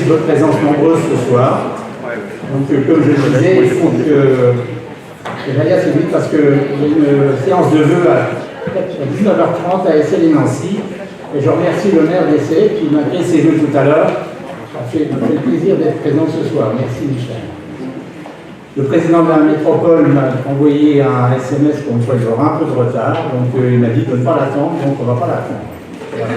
votre présence nombreuse ce soir. Donc, comme je le disais, il faut que j'aille assez vite parce qu'il y a une séance de vœux à 19h30 à Essay-les-Nancy. Et je remercie le maire d'Essay qui, malgré ses vœux tout à l'heure, m'a fait le plaisir d'être présent ce soir. Merci Michel. Le président de la métropole m'a envoyé un SMS comme quoi il y aura un peu de retard, donc il m'a dit de ne pas l'attendre, donc on ne va pas l'attendre. Voilà.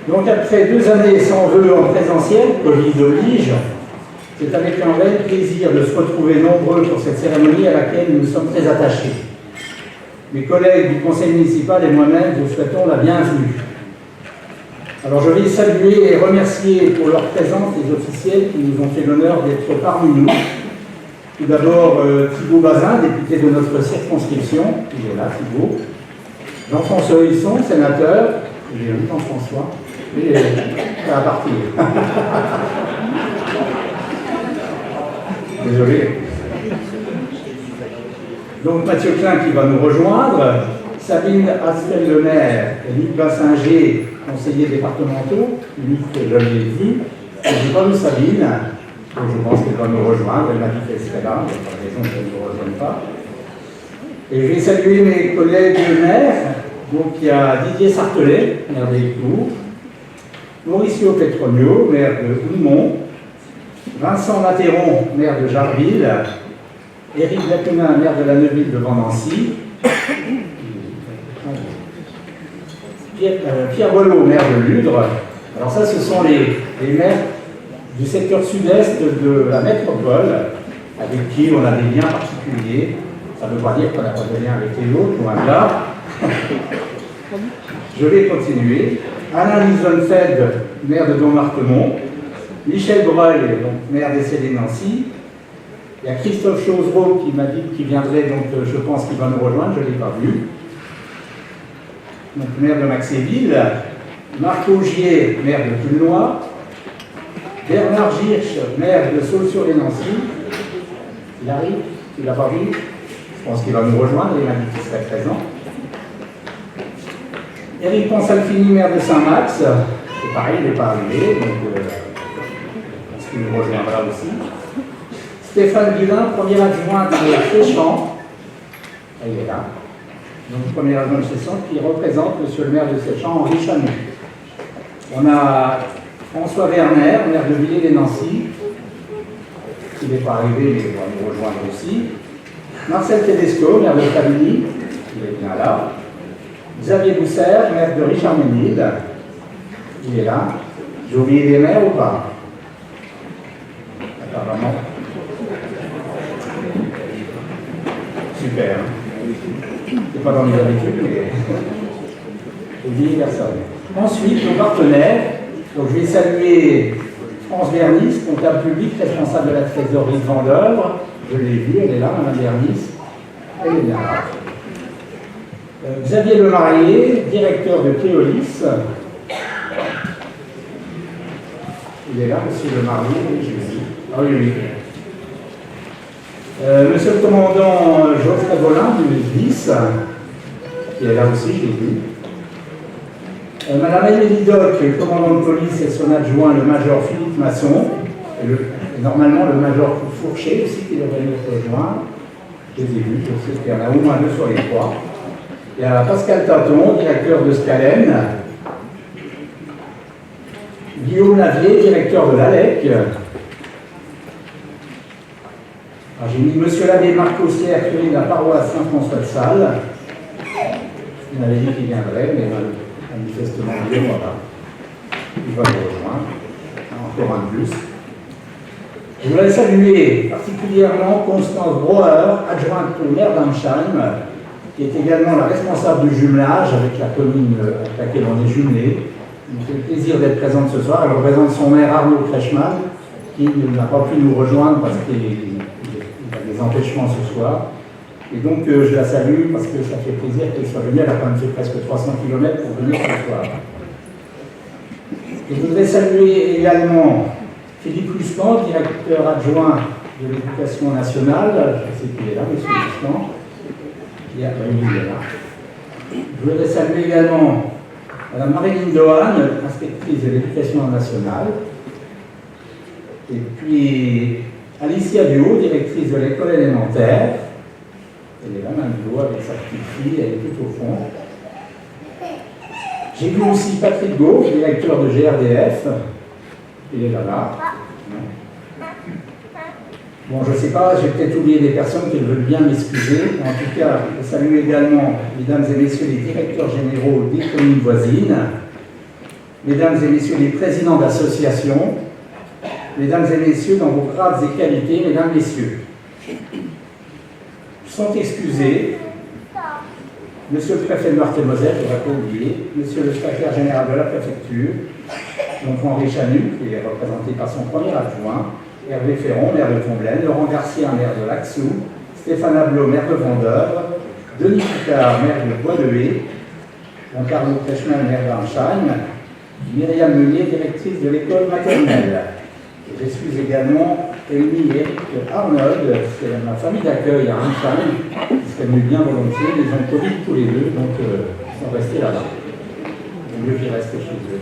Donc après 2 années sans vœux en présentiel, Covid oblige, c'est avec un réel plaisir de se retrouver nombreux pour cette cérémonie à laquelle nous sommes très attachés. Mes collègues du conseil municipal et moi-même vous souhaitons la bienvenue. Alors je vais saluer et remercier pour leur présence les officiels qui nous ont fait l'honneur d'être parmi nous. Tout d'abord Thibaut Bazin, député de notre circonscription, il est là Thibaut. Jean-François Husson, sénateur, j'ai vu Jean-François, et ça va partir. Désolé. Donc Mathieu Klein qui va nous rejoindre, Sabine Asfel-Lemaire et Luc Bassinger, conseillers départementaux. Luc, je l'ai vu. Je n'ai pas vu Sabine, donc je pense qu'elle va nous rejoindre. Elle m'a dit qu'elle serait là, il n'y a pas de raison qu'elle ne nous rejoigne pas. Et je vais saluer mes collègues maires. Donc il y a Didier Sartelet, maire d'Écourt, Mauricio Petronio, maire de Houmont, Vincent Matéron, maire de Jarville, Éric Laquemin, maire de la Neuville de Vendancy, Pierre Boileau, maire de Ludre. Alors ça, ce sont les maires du secteur sud-est de la métropole, avec qui on a des liens particuliers. Ça ne veut pas dire qu'on n'a pas de lien avec les autres, loin de là. Je vais continuer. Alain Lisonfeld, maire de Dommartemont, Michel Breuil, donc maire d'Essay-les-Nancy. Il y a Christophe Chauzereau qui m'a dit qu'il viendrait, donc je pense qu'il va nous rejoindre, je ne l'ai pas vu. Donc maire de Maxéville, Marc Augier, maire de Pulnoy, Bernard Girsch, maire de Saulx-sur-les-Nancy. Il arrive, tu ne l'as pas vu? Je pense qu'il va nous rejoindre, il m'a dit qu'il serait présent. Éric Ponsalfini, maire de Saint-Max, c'est pareil, il n'est pas arrivé, donc je pense qu'il nous rejoindra aussi. Stéphane Guilin, premier adjoint de Séchamps, il est là. Donc premier adjoint de Séchamps qui représente monsieur le maire de Séchamps, Henri Chanou. On a François Werner, maire de Villers-les-Nancy, il n'est pas arrivé, mais il va nous rejoindre aussi. Marcel Tedesco, maire de Cavigny, il est bien là. Xavier Bousser, maire de Richard-Ménil, il est là. J'ai oublié les maires ou pas? Apparemment. Super. C'est pas dans mes habitudes, mais j'ai oublié personne. Ensuite, nos partenaires. Donc, je vais saluer France Bernis, comptable public, responsable de la trésorerie de Vendeuvre. Je l'ai vue, elle est là, Mme Bernis. Elle est bien là. Xavier Lemarié, directeur de Keolis. Il est là, monsieur Lemarié, oui, je l'ai vu. Ah oui, oui. Monsieur le commandant Geoffrey Volin du 10, qui est là aussi, je l'ai vu. Madame Amélie Doc, le commandant de police, et son adjoint, le major Philippe Masson, et normalement le major Fourchet aussi, qui devrait nous rejoindre. Je les ai vus, je sais qu'il y en a au moins 2 sur les 3. Il y a Pascal Taton, directeur de Scalène. Guillaume Lavier, directeur de l'ALEC. J'ai mis monsieur l'abbé Marc Aussière, curé de la paroisse Saint-François de Sales. Il m'avait dit qu'il viendrait, mais manifestement, il ne voit pas. Il va nous rejoindre. Encore un de plus. Je voudrais saluer particulièrement Constance Brouwer, adjointe au maire d'Amsheim, qui est également la responsable du jumelage avec la commune avec laquelle on est jumelé. Il me fait le plaisir d'être présente ce soir. Elle représente son maire Arnaud Kretschmann, qui n'a pas pu nous rejoindre parce qu'il a des empêchements ce soir. Et donc je la salue parce que ça fait plaisir qu'elle soit venue. Elle a quand même fait presque 300 km pour venir ce soir. Je voudrais saluer également Philippe Luscan, directeur adjoint de l'éducation nationale. Je sais qu'il est là, monsieur Luscan. Il est là. Je voudrais saluer également Madame Marilyn Dohan, inspectrice de l'éducation nationale. Et puis Alicia Duhaut, directrice de l'école élémentaire. Elle est là, Mme Duhaut, avec sa petite fille, elle est tout au fond. J'ai vu aussi Patrick Gauche, directeur de GRDF. Il est là. Bon, je ne sais pas, j'ai peut-être oublié des personnes qui veulent bien m'excuser. En tout cas, je salue également, mesdames et messieurs, les directeurs généraux des communes voisines, mesdames et messieurs, les présidents d'associations, mesdames et messieurs, dans vos grades et qualités, mesdames, messieurs. Sont excusés, monsieur le préfet de Meurthe-et-Moselle, je ne vais pas oublier, monsieur le secrétaire général de la préfecture, donc Henri Chanu, qui est représenté par son premier adjoint, Hervé Ferron, maire de Comblaine, Laurent Garcia, maire de Laxou, Stéphane Ablot, maire de Vendœuvre, Denis Picard, maire de Bois-de-Haye, Jean-Carlo Krechman, maire d'Arnsheim, Myriam Meunier, directrice de l'école maternelle. J'excuse également Amy et Eric Arnold, c'est ma famille d'accueil à Arnsheim, qui serait venue bien volontiers, ils ont Covid tous les deux, donc ils sont restés là-bas. Il vaut mieux qu'ils restent chez eux.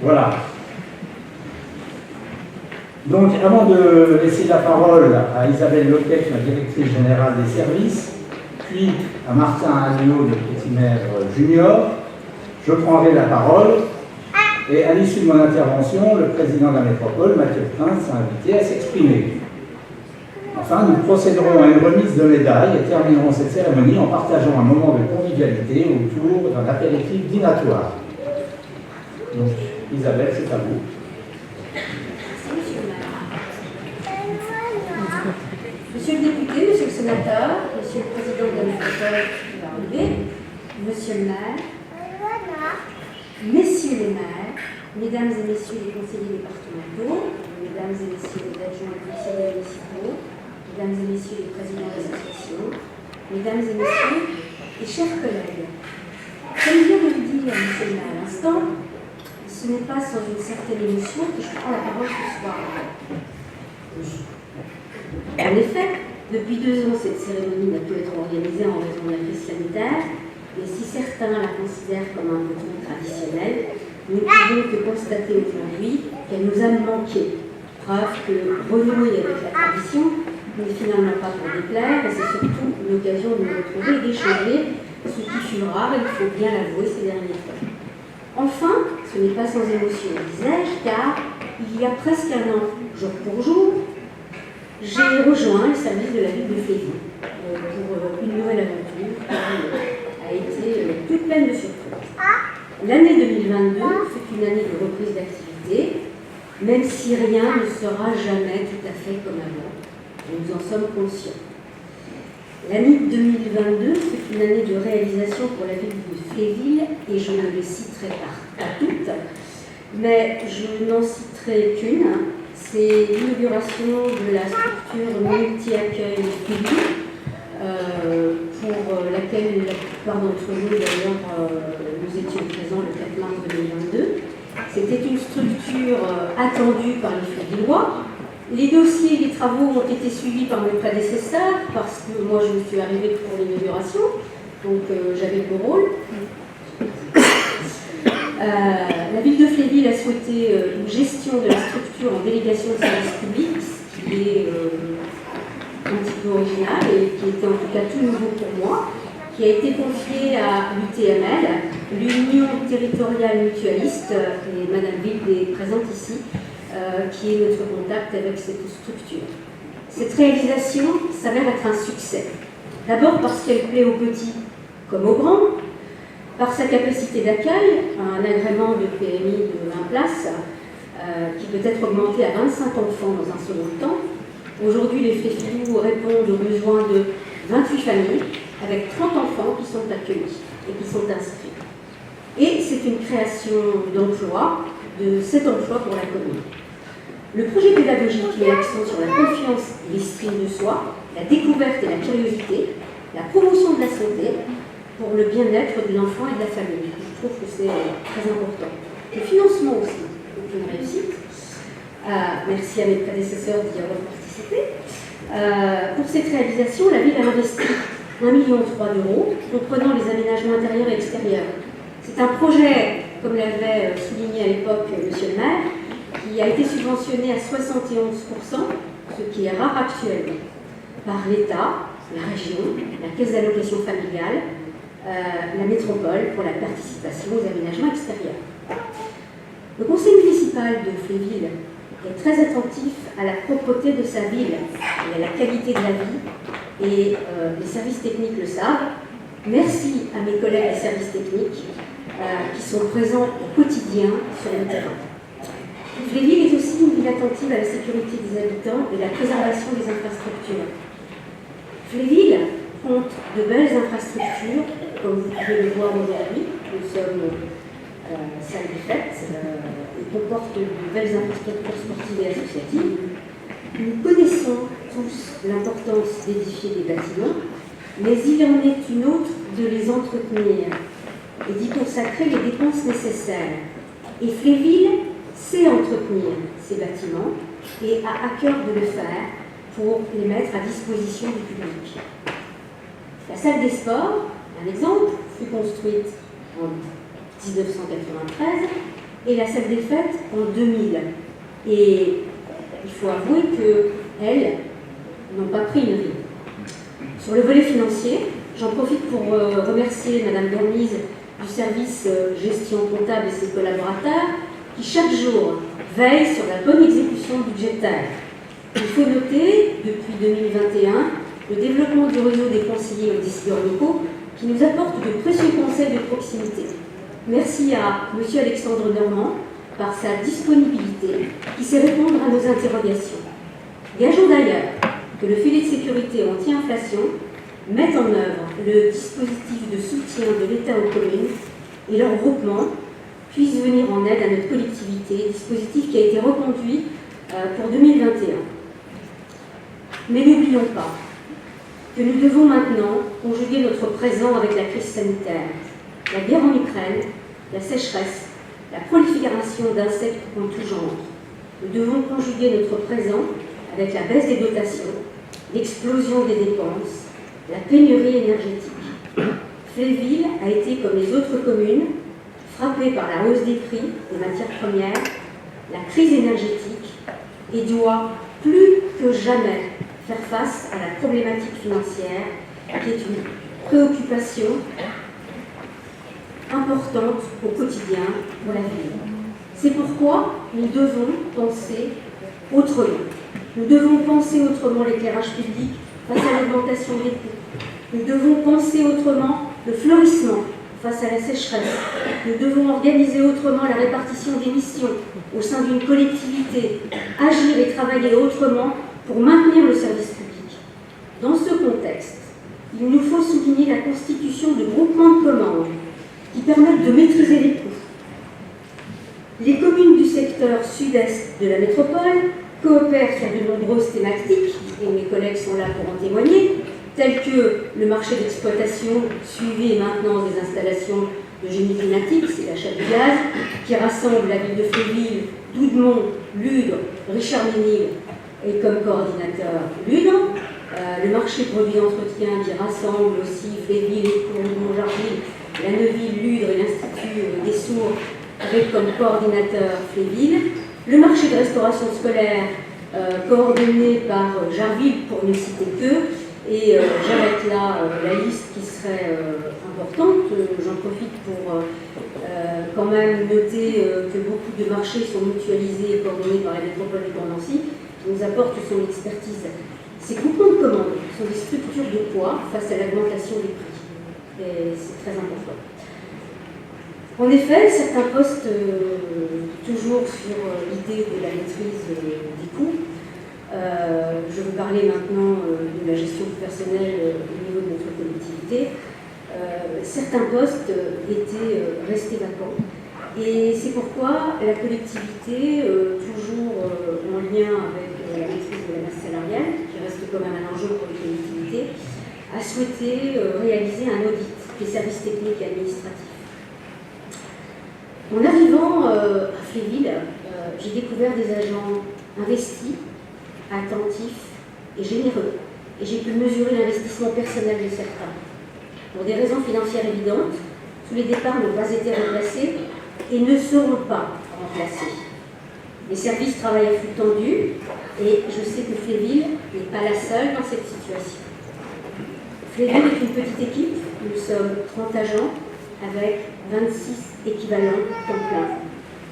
Voilà. Donc, avant de laisser la parole à Isabelle Lotec, la directrice générale des services, puis à Martin Agneau de Petit-Maire Junior, je prendrai la parole et à l'issue de mon intervention, le président de la métropole, Mathieu Prince, sera invité à s'exprimer. Enfin, nous procéderons à une remise de médailles et terminerons cette cérémonie en partageant un moment de convivialité autour d'un apéritif dînatoire. Donc, Isabelle, c'est à vous. Monsieur le député, monsieur le sénateur, monsieur le président de la métropole qui va arriver, monsieur le maire, messieurs les maires, mesdames et messieurs les conseillers départementaux, mesdames et messieurs les adjoints et conseillers municipaux, mesdames et messieurs les présidents d'associations, mesdames et messieurs et chers collègues. Comme vient de le dire monsieur le maire à l'instant, ce n'est pas sans une certaine émotion que je prends la parole ce soir. En effet, depuis 2 ans, cette cérémonie n'a pu être organisée en raison de la crise sanitaire, et si certains la considèrent comme un peu trop traditionnelle, nous ne pouvons que constater aujourd'hui qu'elle nous a manqué. Preuve que renouer avec la tradition n'est finalement pas pour déplaire, et c'est surtout une occasion de nous retrouver et d'échanger, ce qui fut rare, il faut bien l'avouer, ces derniers temps. Enfin, ce n'est pas sans émotion, disais-je, car il y a presque 1 an, jour pour jour, j'ai rejoint le service de la ville de Fléville pour une nouvelle aventure qui a été toute pleine de surprises. L'année 2022 fut une année de reprise d'activité, même si rien ne sera jamais tout à fait comme avant. Nous en sommes conscients. L'année 2022 fut une année de réalisation pour la ville de Fléville, et je ne les citerai pas toutes, mais je n'en citerai qu'une. C'est l'inauguration de la structure multi-accueil public, pour laquelle la plupart d'entre nous, d'ailleurs, nous étions présents le 4 mars 2022. C'était une structure attendue par les Flévillois. Les dossiers et les travaux ont été suivis par mes prédécesseurs, parce que moi, je suis arrivée pour l'inauguration, donc j'avais le rôle. La ville de Fléville a souhaité une gestion de la structure en délégation de service public, ce qui est un petit peu original et qui était en tout cas tout nouveau pour moi, qui a été confiée à l'UTML, l'Union territoriale mutualiste, et Madame Ville est présente ici, qui est notre contact avec cette structure. Cette réalisation s'avère être un succès. D'abord parce qu'elle plaît aux petits comme aux grands, par sa capacité d'accueil, un agrément de PMI de 20 places, qui peut être augmenté à 25 enfants dans un second temps. Aujourd'hui, les Flévillous répondent aux besoins de 28 familles, avec 30 enfants qui sont accueillis et qui sont inscrits. Et c'est une création d'emplois, de 7 emplois pour la commune. Le projet pédagogique met l'accent sur la confiance et l'estime de soi, la découverte et la curiosité, la promotion de la santé, pour le bien-être de l'enfant et de la famille. Je trouve que c'est très important. Le financement aussi, donc une réussite. Merci à mes prédécesseurs d'y avoir participé. Pour cette réalisation, la ville a investi 1,3 million d'euros, comprenant les aménagements intérieurs et extérieurs, C'est un projet, comme l'avait souligné à l'époque M. le maire, qui a été subventionné à 71%, ce qui est rare actuellement, par l'État, la région, la caisse d'allocation familiale, la métropole pour la participation aux aménagements extérieurs. Le conseil municipal de Fléville est très attentif à la propreté de sa ville et à la qualité de la vie, et les services techniques le savent. Merci à mes collègues des services techniques qui sont présents au quotidien sur le terrain. Fléville est aussi une ville attentive à la sécurité des habitants et la préservation des infrastructures. Fléville compte de belles infrastructures, comme vous pouvez le voir aujourd'hui. Nous sommes salle des fêtes et comporte de belles infrastructures sportives et associatives. Nous connaissons tous l'importance d'édifier des bâtiments, mais il en est une autre de les entretenir et d'y consacrer les dépenses nécessaires. Et Fléville sait entretenir ces bâtiments et a à cœur de le faire pour les mettre à disposition du public. La salle des sports, un exemple, fut construite en 1993 et la salle des fêtes en 2000. Et il faut avouer qu'elles n'ont pas pris une ride. Sur le volet financier, j'en profite pour remercier Mme Bermise du service gestion comptable et ses collaborateurs qui chaque jour veillent sur la bonne exécution budgétaire. Il faut noter, depuis 2021, le développement du réseau des conseillers aux décideurs locaux qui nous apporte de précieux conseils de proximité. Merci à M. Alexandre Normand par sa disponibilité qui sait répondre à nos interrogations. Gageons d'ailleurs que le filet de sécurité anti-inflation met en œuvre le dispositif de soutien de l'État aux communes et leurs groupements puissent venir en aide à notre collectivité, dispositif qui a été reconduit pour 2021. Mais n'oublions pas que nous devons maintenant conjuguer notre présent avec la crise sanitaire, la guerre en Ukraine, la sécheresse, la prolifération d'insectes en tout genre. Nous devons conjuguer notre présent avec la baisse des dotations, l'explosion des dépenses, la pénurie énergétique. Fléville a été, comme les autres communes, frappée par la hausse des prix des matières premières, la crise énergétique, et doit plus que jamais faire face à la problématique financière qui est une préoccupation importante au quotidien pour la ville. C'est pourquoi nous devons penser autrement. Nous devons penser autrement l'éclairage public face à l'augmentation des coûts. Nous devons penser autrement le fleurissement face à la sécheresse. Nous devons organiser autrement la répartition des missions au sein d'une collectivité, agir et travailler autrement pour maintenir le service public. Dans ce contexte, il nous faut souligner la constitution de groupements de commandes qui permettent de maîtriser les coûts. Les communes du secteur sud-est de la métropole coopèrent sur de nombreuses thématiques, et mes collègues sont là pour en témoigner, telles que le marché d'exploitation, suivi et maintenance des installations de génie climatique, c'est l'achat du gaz, qui rassemble la ville de Fléville, Doudemont, Ludre, Richard-Ménil et comme coordinateur Ludre. Le marché produit-entretien qui rassemble aussi Fléville, Écouen, Jarville, la Neuville, Ludre et l'Institut des Sourds avec comme coordinateur Fléville. Le marché de restauration scolaire coordonné par Jarville pour ne citer que. Et j'arrête là la liste qui serait importante. J'en profite pour quand même noter que beaucoup de marchés sont mutualisés et coordonnés par la métropole de Nancy, qui nous apporte son expertise. Ces groupements de commandes sont des structures de poids face à l'augmentation des prix. Et c'est très important. En effet, certains postes, toujours sur l'idée de la maîtrise des coûts, je veux parler maintenant de la gestion du personnel au niveau de notre collectivité. Certains postes étaient restés vacants. Et c'est pourquoi la collectivité, toujours en lien avec la maîtrise de la masse salariale, qui reste quand même un enjeu pour les collectivités, a souhaité réaliser un audit des services techniques et administratifs. En arrivant à Fléville, j'ai découvert des agents investis, attentifs et généreux. Et j'ai pu mesurer l'investissement personnel de certains. Pour des raisons financières évidentes, Tous les départs n'ont pas été remplacés et ne seront pas remplacés. Les services travaillent à flux tendu et je sais que Fléville n'est pas la seule dans cette situation. Fléville est une petite équipe, nous sommes 30 agents avec 26 équivalents temps plein.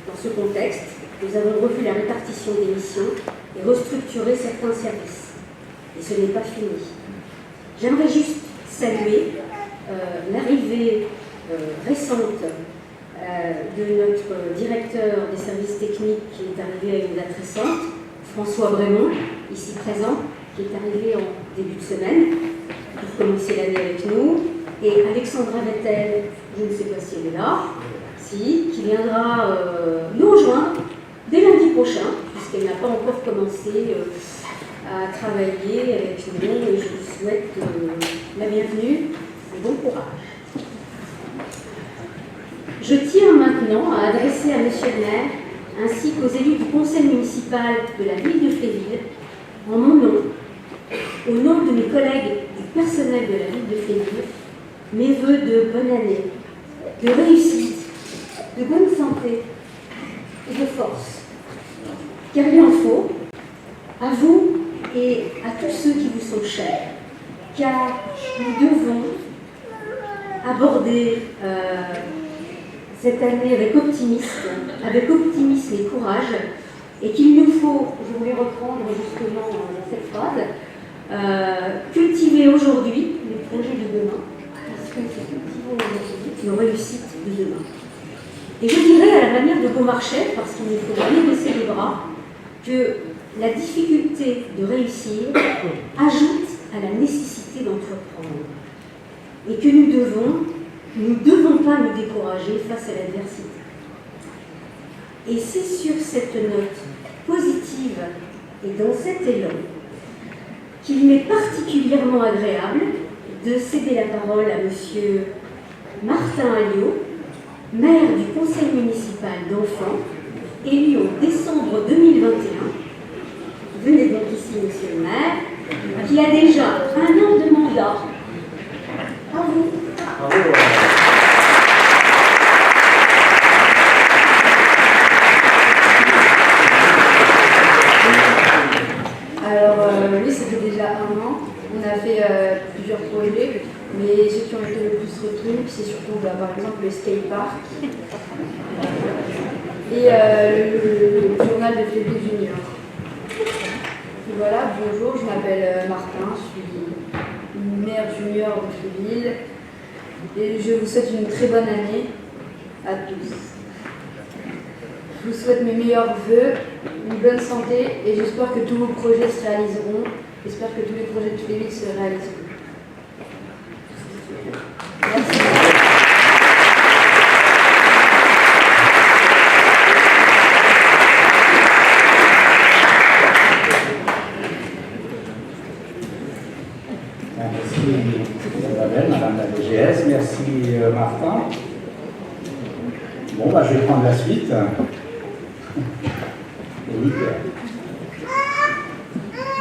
Dans ce contexte, nous avons revu la répartition des missions et restructuré certains services. Et ce n'est pas fini. J'aimerais juste saluer l'arrivée récente de notre directeur des services techniques qui est arrivé à une date récente, François Brémond, ici présent, qui est arrivé en début de semaine pour commencer l'année avec nous, et Alexandra Vettel, je ne sais pas si elle est là, qui viendra nous rejoindre dès lundi prochain, puisqu'elle n'a pas encore commencé à travailler avec nous, et je vous souhaite la bienvenue et bon courage. Je tiens maintenant à adresser à Monsieur le maire, ainsi qu'aux élus du conseil municipal de la ville de Fléville, en mon nom, au nom de mes collègues du personnel de la ville de Fléville, mes vœux de bonne année, de réussite, de bonne santé et de force. Car il en faut, à vous et à tous ceux qui vous sont chers, car nous devons aborder cette année avec optimisme et courage, et qu'il nous faut, je voulais reprendre justement cette phrase, cultiver aujourd'hui les projets de demain, parce que c'est cultiver aujourd'hui nos réussites de demain. Et je dirais à la manière de Beaumarchais, parce qu'il ne faut jamais baisser les bras, que la difficulté de réussir ajoute à la nécessité d'entreprendre. Et que nous ne devons pas nous décourager face à l'adversité. Et c'est sur cette note positive et dans cet élan qu'il m'est particulièrement agréable de céder la parole à Monsieur Martin Alliot, maire du conseil municipal d'Enfants, élu en décembre 2021. Venez donc ici, Monsieur le maire, qui a déjà 1 an de mandat. Bravo. Bravo. Alors, lui, c'était déjà 1 an. On a fait plusieurs projets, mais ceux qui ont été le plus retenus, c'est surtout, par exemple, le skatepark et le journal de Fléville Junior. Et voilà, bonjour, je m'appelle Martin, je suis maire junior de Fléville et je vous souhaite une très bonne année à tous. Je vous souhaite mes meilleurs vœux, une bonne santé et j'espère que tous vos projets se réaliseront. J'espère que tous les projets de Fléville se réaliseront. Merci. Madame la DGS, merci Martin. Bon, je vais prendre la suite.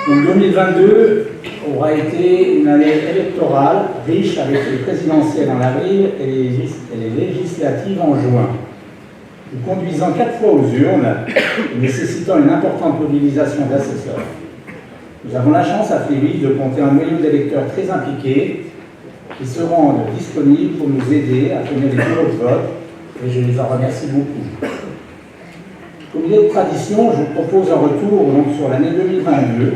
Donc 2022 aura été une année électorale riche avec les présidentielles en avril et les législatives en juin. Nous conduisant 4 fois aux urnes et nécessitant une importante mobilisation d'assesseurs. Nous avons la chance à Fléville de compter un noyau d'électeurs très impliqués qui se rendent disponibles pour nous aider à tenir les bureaux de vote et je les en remercie beaucoup. Comme il est de tradition, je vous propose un retour donc, sur l'année 2022,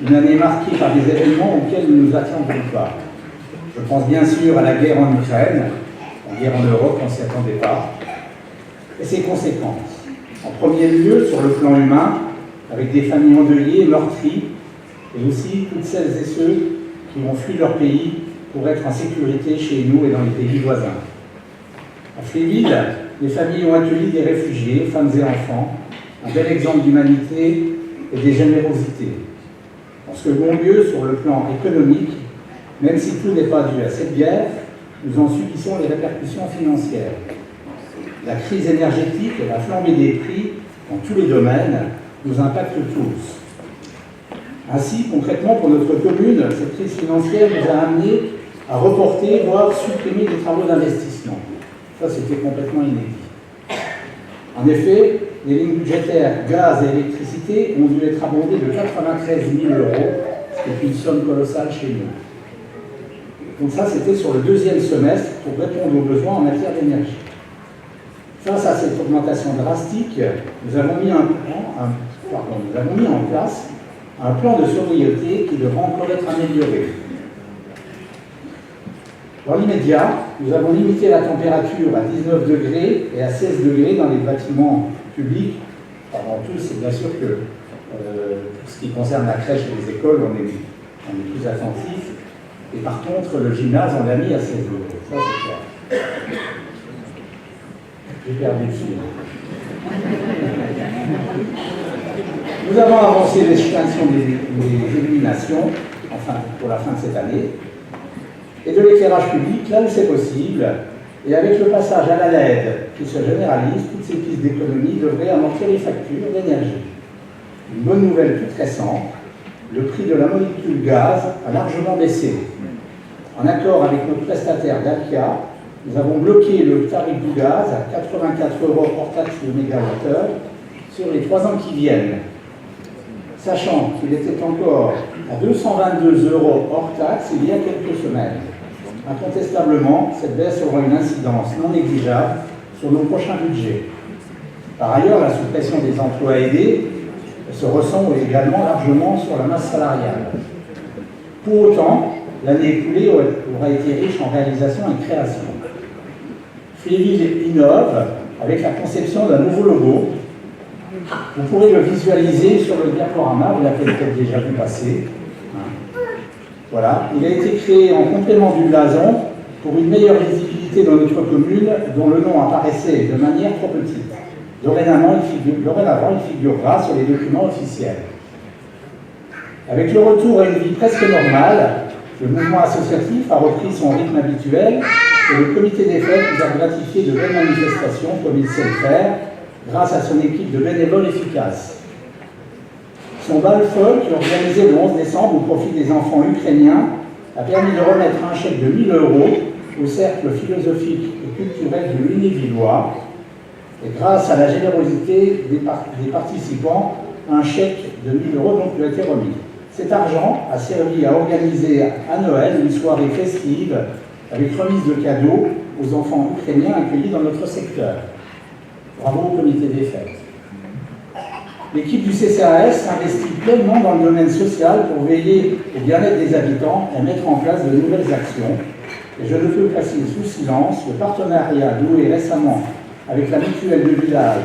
une année marquée par des événements auxquels nous ne nous attendions pas. Je pense bien sûr à la guerre en Ukraine, la guerre en Europe, on ne s'y attendait pas, et ses conséquences. En premier lieu, sur le plan humain, avec des familles endeuillées, meurtries, et aussi toutes celles et ceux qui ont fui leur pays pour être en sécurité chez nous et dans les pays voisins. À Fléville, les familles ont accueilli des réfugiés, femmes et enfants, un bel exemple d'humanité et de générosité. En second lieu, sur le plan économique, même si tout n'est pas dû à cette guerre, nous en subissons les répercussions financières. La crise énergétique et la flambée des prix dans tous les domaines nous impactent tous. Ainsi, concrètement, pour notre commune, cette crise financière nous a amené à reporter, voire supprimer des travaux d'investissement. Ça, c'était complètement inédit. En effet, les lignes budgétaires gaz et électricité ont dû être abondées de 93 000 €, ce qui est une somme colossale chez nous. Donc ça, c'était sur le deuxième semestre pour répondre aux besoins en matière d'énergie. Face à cette augmentation drastique, nous avons mis en place un plan de sobriété qui devra encore être amélioré. Dans l'immédiat, nous avons limité la température à 19 degrés et à 16 degrés dans les bâtiments publics. Avant tout, c'est bien sûr que pour ce qui concerne la crèche et les écoles, on est plus attentif. Et par contre, le gymnase, on l'a mis à 16 degrés. Ça, c'est clair. J'ai perdu le fil. Nous avons avancé l'extinction des illuminations, enfin pour la fin de cette année, et de l'éclairage public, là où c'est possible, et avec le passage à la LED qui se généralise, toutes ces pistes d'économie devraient amortir les factures d'énergie. Une bonne nouvelle toute récente, le prix de la molécule gaz a largement baissé. En accord avec notre prestataire Dalkia, nous avons bloqué le tarif du gaz à 84 € hors taxe de mégawattheure sur les 3 ans qui viennent, sachant qu'il était encore à 222 € hors taxe il y a quelques semaines. Incontestablement, cette baisse aura une incidence non négligeable sur nos prochains budgets. Par ailleurs, la suppression des emplois aidés se ressent également largement sur la masse salariale. Pour autant, l'année écoulée aura été riche en réalisation et création. Fléville innove avec la conception d'un nouveau logo. Vous pourrez le visualiser sur le diaporama, vous l'avez peut-être déjà vu passer. Voilà, il a été créé en complément du blason pour une meilleure visibilité dans notre commune dont le nom apparaissait de manière trop petite. Dorénavant, il figurera sur les documents officiels. Avec le retour à une vie presque normale, le mouvement associatif a repris son rythme habituel et le comité des fêtes nous a gratifié de belles manifestations comme il sait le faire grâce à son équipe de bénévoles efficaces. Son bal folk, organisé le 11 décembre au profit des enfants ukrainiens, a permis de remettre un chèque de 1 000 € au cercle philosophique et culturel de Lunévillois. Et grâce à la générosité des participants, un chèque de 1 000 € donc lui a été remis. Cet argent a servi à organiser à Noël une soirée festive avec remise de cadeaux aux enfants ukrainiens accueillis dans notre secteur. Bravo au comité des fêtes. L'équipe du CCAS s'investit pleinement dans le domaine social pour veiller au bien-être des habitants et mettre en place de nouvelles actions. Et je ne peux passer sous silence le partenariat noué récemment avec la mutuelle de village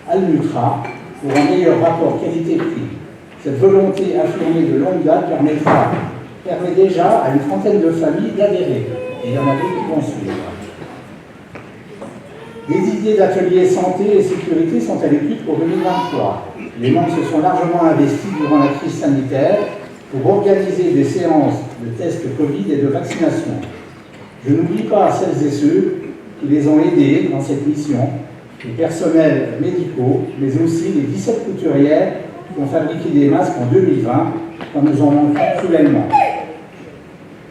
Almutra pour un meilleur rapport qualité-prix. Cette volonté affirmée de longue date permet déjà à une trentaine de familles d'adhérer. Et il y en a d'autres qui vont suivre. Des idées d'ateliers santé et sécurité sont à l'étude pour 2023. Les membres se sont largement investis durant la crise sanitaire pour organiser des séances de tests Covid et de vaccination. Je n'oublie pas celles et ceux qui les ont aidés dans cette mission, les personnels médicaux, mais aussi les 17 couturières qui ont fabriqué des masques en 2020, quand nous en manquons cruellement.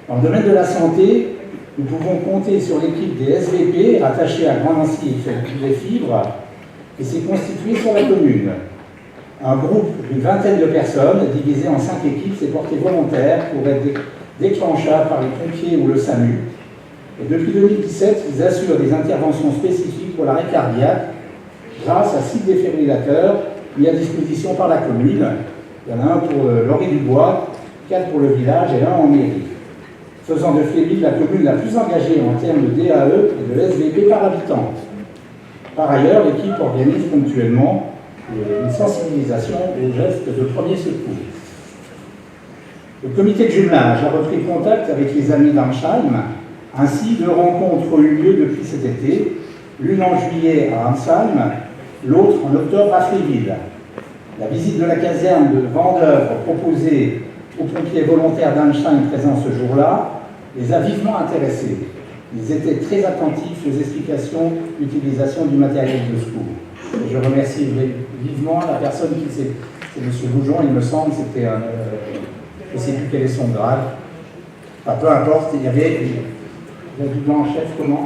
Dans le domaine de la santé, nous pouvons compter sur l'équipe des SVP rattachée à Grand Nancy et Fibres, qui s'est constituée sur la commune. Un groupe d'une vingtaine de personnes, divisé en 5 équipes, s'est porté volontaire pour être déclenchable par les pompiers ou le SAMU. Et depuis 2017, ils assurent des interventions spécifiques pour l'arrêt cardiaque grâce à 6 défibrillateurs mis à disposition par la commune. Il y en a un pour Lorry-du-Bois, 4 pour le village et 1 en mairie, faisant de Fléville la commune la plus engagée en termes de DAE et de SVP par habitant. Par ailleurs, l'équipe organise ponctuellement une sensibilisation aux gestes de premier secours. Le comité de jumelage a repris contact avec les amis d'Amsheim. Ainsi, 2 rencontres ont eu lieu depuis cet été, l'une en juillet à Amsheim, l'autre en octobre à Fléville. La visite de la caserne de Vendeuvre proposée aux pompiers volontaires d'Amsheim présents ce jour-là les a vivement intéressés. Ils étaient très attentifs aux explications d'utilisation du matériel de secours. Et je remercie vivement la personne qui c'est M. Goujon, il me semble, c'était un... je ne sais plus quel est son grade. Enfin, peu importe, il y avait l'adjudant en chef, comment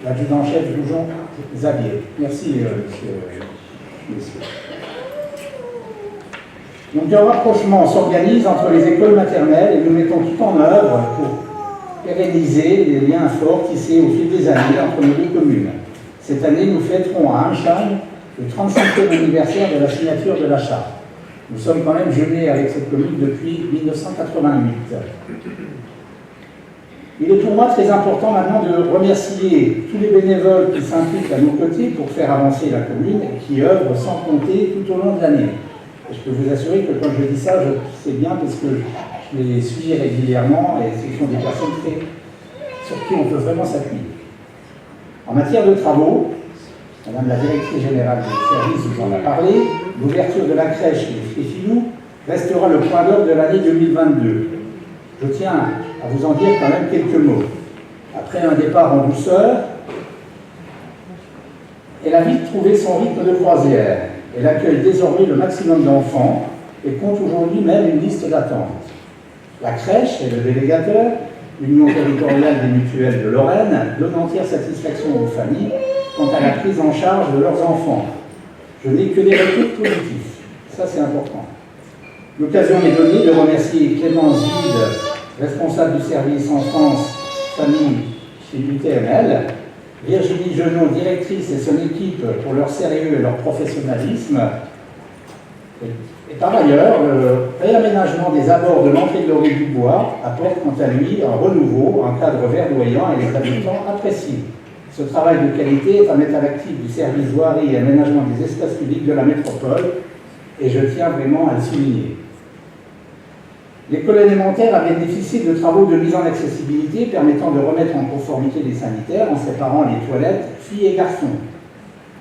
l'adjudant-chef Goujon Xavier. Merci, monsieur. Donc un rapprochement s'organise entre les écoles maternelles et nous mettons tout en œuvre pour pérenniser les liens forts tissés au fil des années entre nos deux communes. Cette année, nous fêterons à Amstein le 35e anniversaire de la signature de la charte. Nous sommes quand même jumelés avec cette commune depuis 1988. Il est pour moi très important maintenant de remercier tous les bénévoles qui s'impliquent à nos côtés pour faire avancer la commune et qui œuvrent sans compter tout au long de l'année. Et je peux vous assurer que quand je dis ça, je sais bien parce que je les suis régulièrement et ce sont des personnes sur qui on peut vraiment s'appuyer. En matière de travaux, Madame la directrice générale du service vous en a parlé, l'ouverture de la crèche des Fréfilous restera le point d'orgue de l'année 2022. Je tiens à vous en dire quand même quelques mots. Après un départ en douceur, elle a vite trouvé son rythme de croisière. Elle accueille désormais le maximum d'enfants et compte aujourd'hui même une liste d'attente. La crèche et le délégateur, l'Union territoriale des mutuelles de Lorraine, donnent entière satisfaction aux familles quant à la prise en charge de leurs enfants. Je n'ai que des retours positifs. Ça, c'est important. L'occasion m'est donnée de remercier Clémence Vide, responsable du service enfance, famille chez l'UTML, Virginie Genot, directrice, et son équipe pour leur sérieux et leur professionnalisme. Et par ailleurs, le réaménagement des abords de l'entrée de l'Orée du Bois apporte quant à lui un renouveau, un cadre verdoyant et les habitants apprécient. Ce travail de qualité est à mettre à l'actif du service voirie et aménagement des espaces publics de la métropole et je tiens vraiment à le souligner. L'école élémentaire a bénéficié de travaux de mise en accessibilité permettant de remettre en conformité les sanitaires en séparant les toilettes filles et garçons.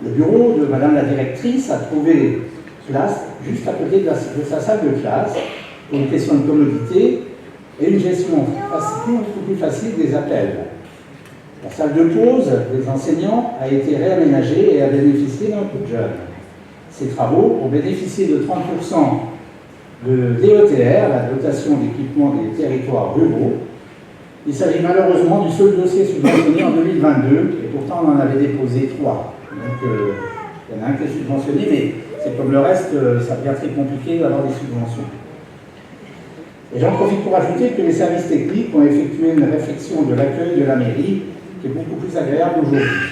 Le bureau de Madame la directrice a trouvé place juste à côté de sa salle de classe pour une question de commodité et une gestion beaucoup plus facile des appels. La salle de pause des enseignants a été réaménagée et a bénéficié d'un coup de jeune. Ces travaux ont bénéficié de 30% de DETR, la dotation d'équipement des territoires ruraux. Il s'agit malheureusement du seul dossier subventionné en 2022, et pourtant on en avait déposé 3. Donc il y en a un qui est subventionné, mais c'est comme le reste, ça devient très compliqué d'avoir des subventions. Et j'en profite pour ajouter que les services techniques ont effectué une réflexion de l'accueil de la mairie qui est beaucoup plus agréable aujourd'hui.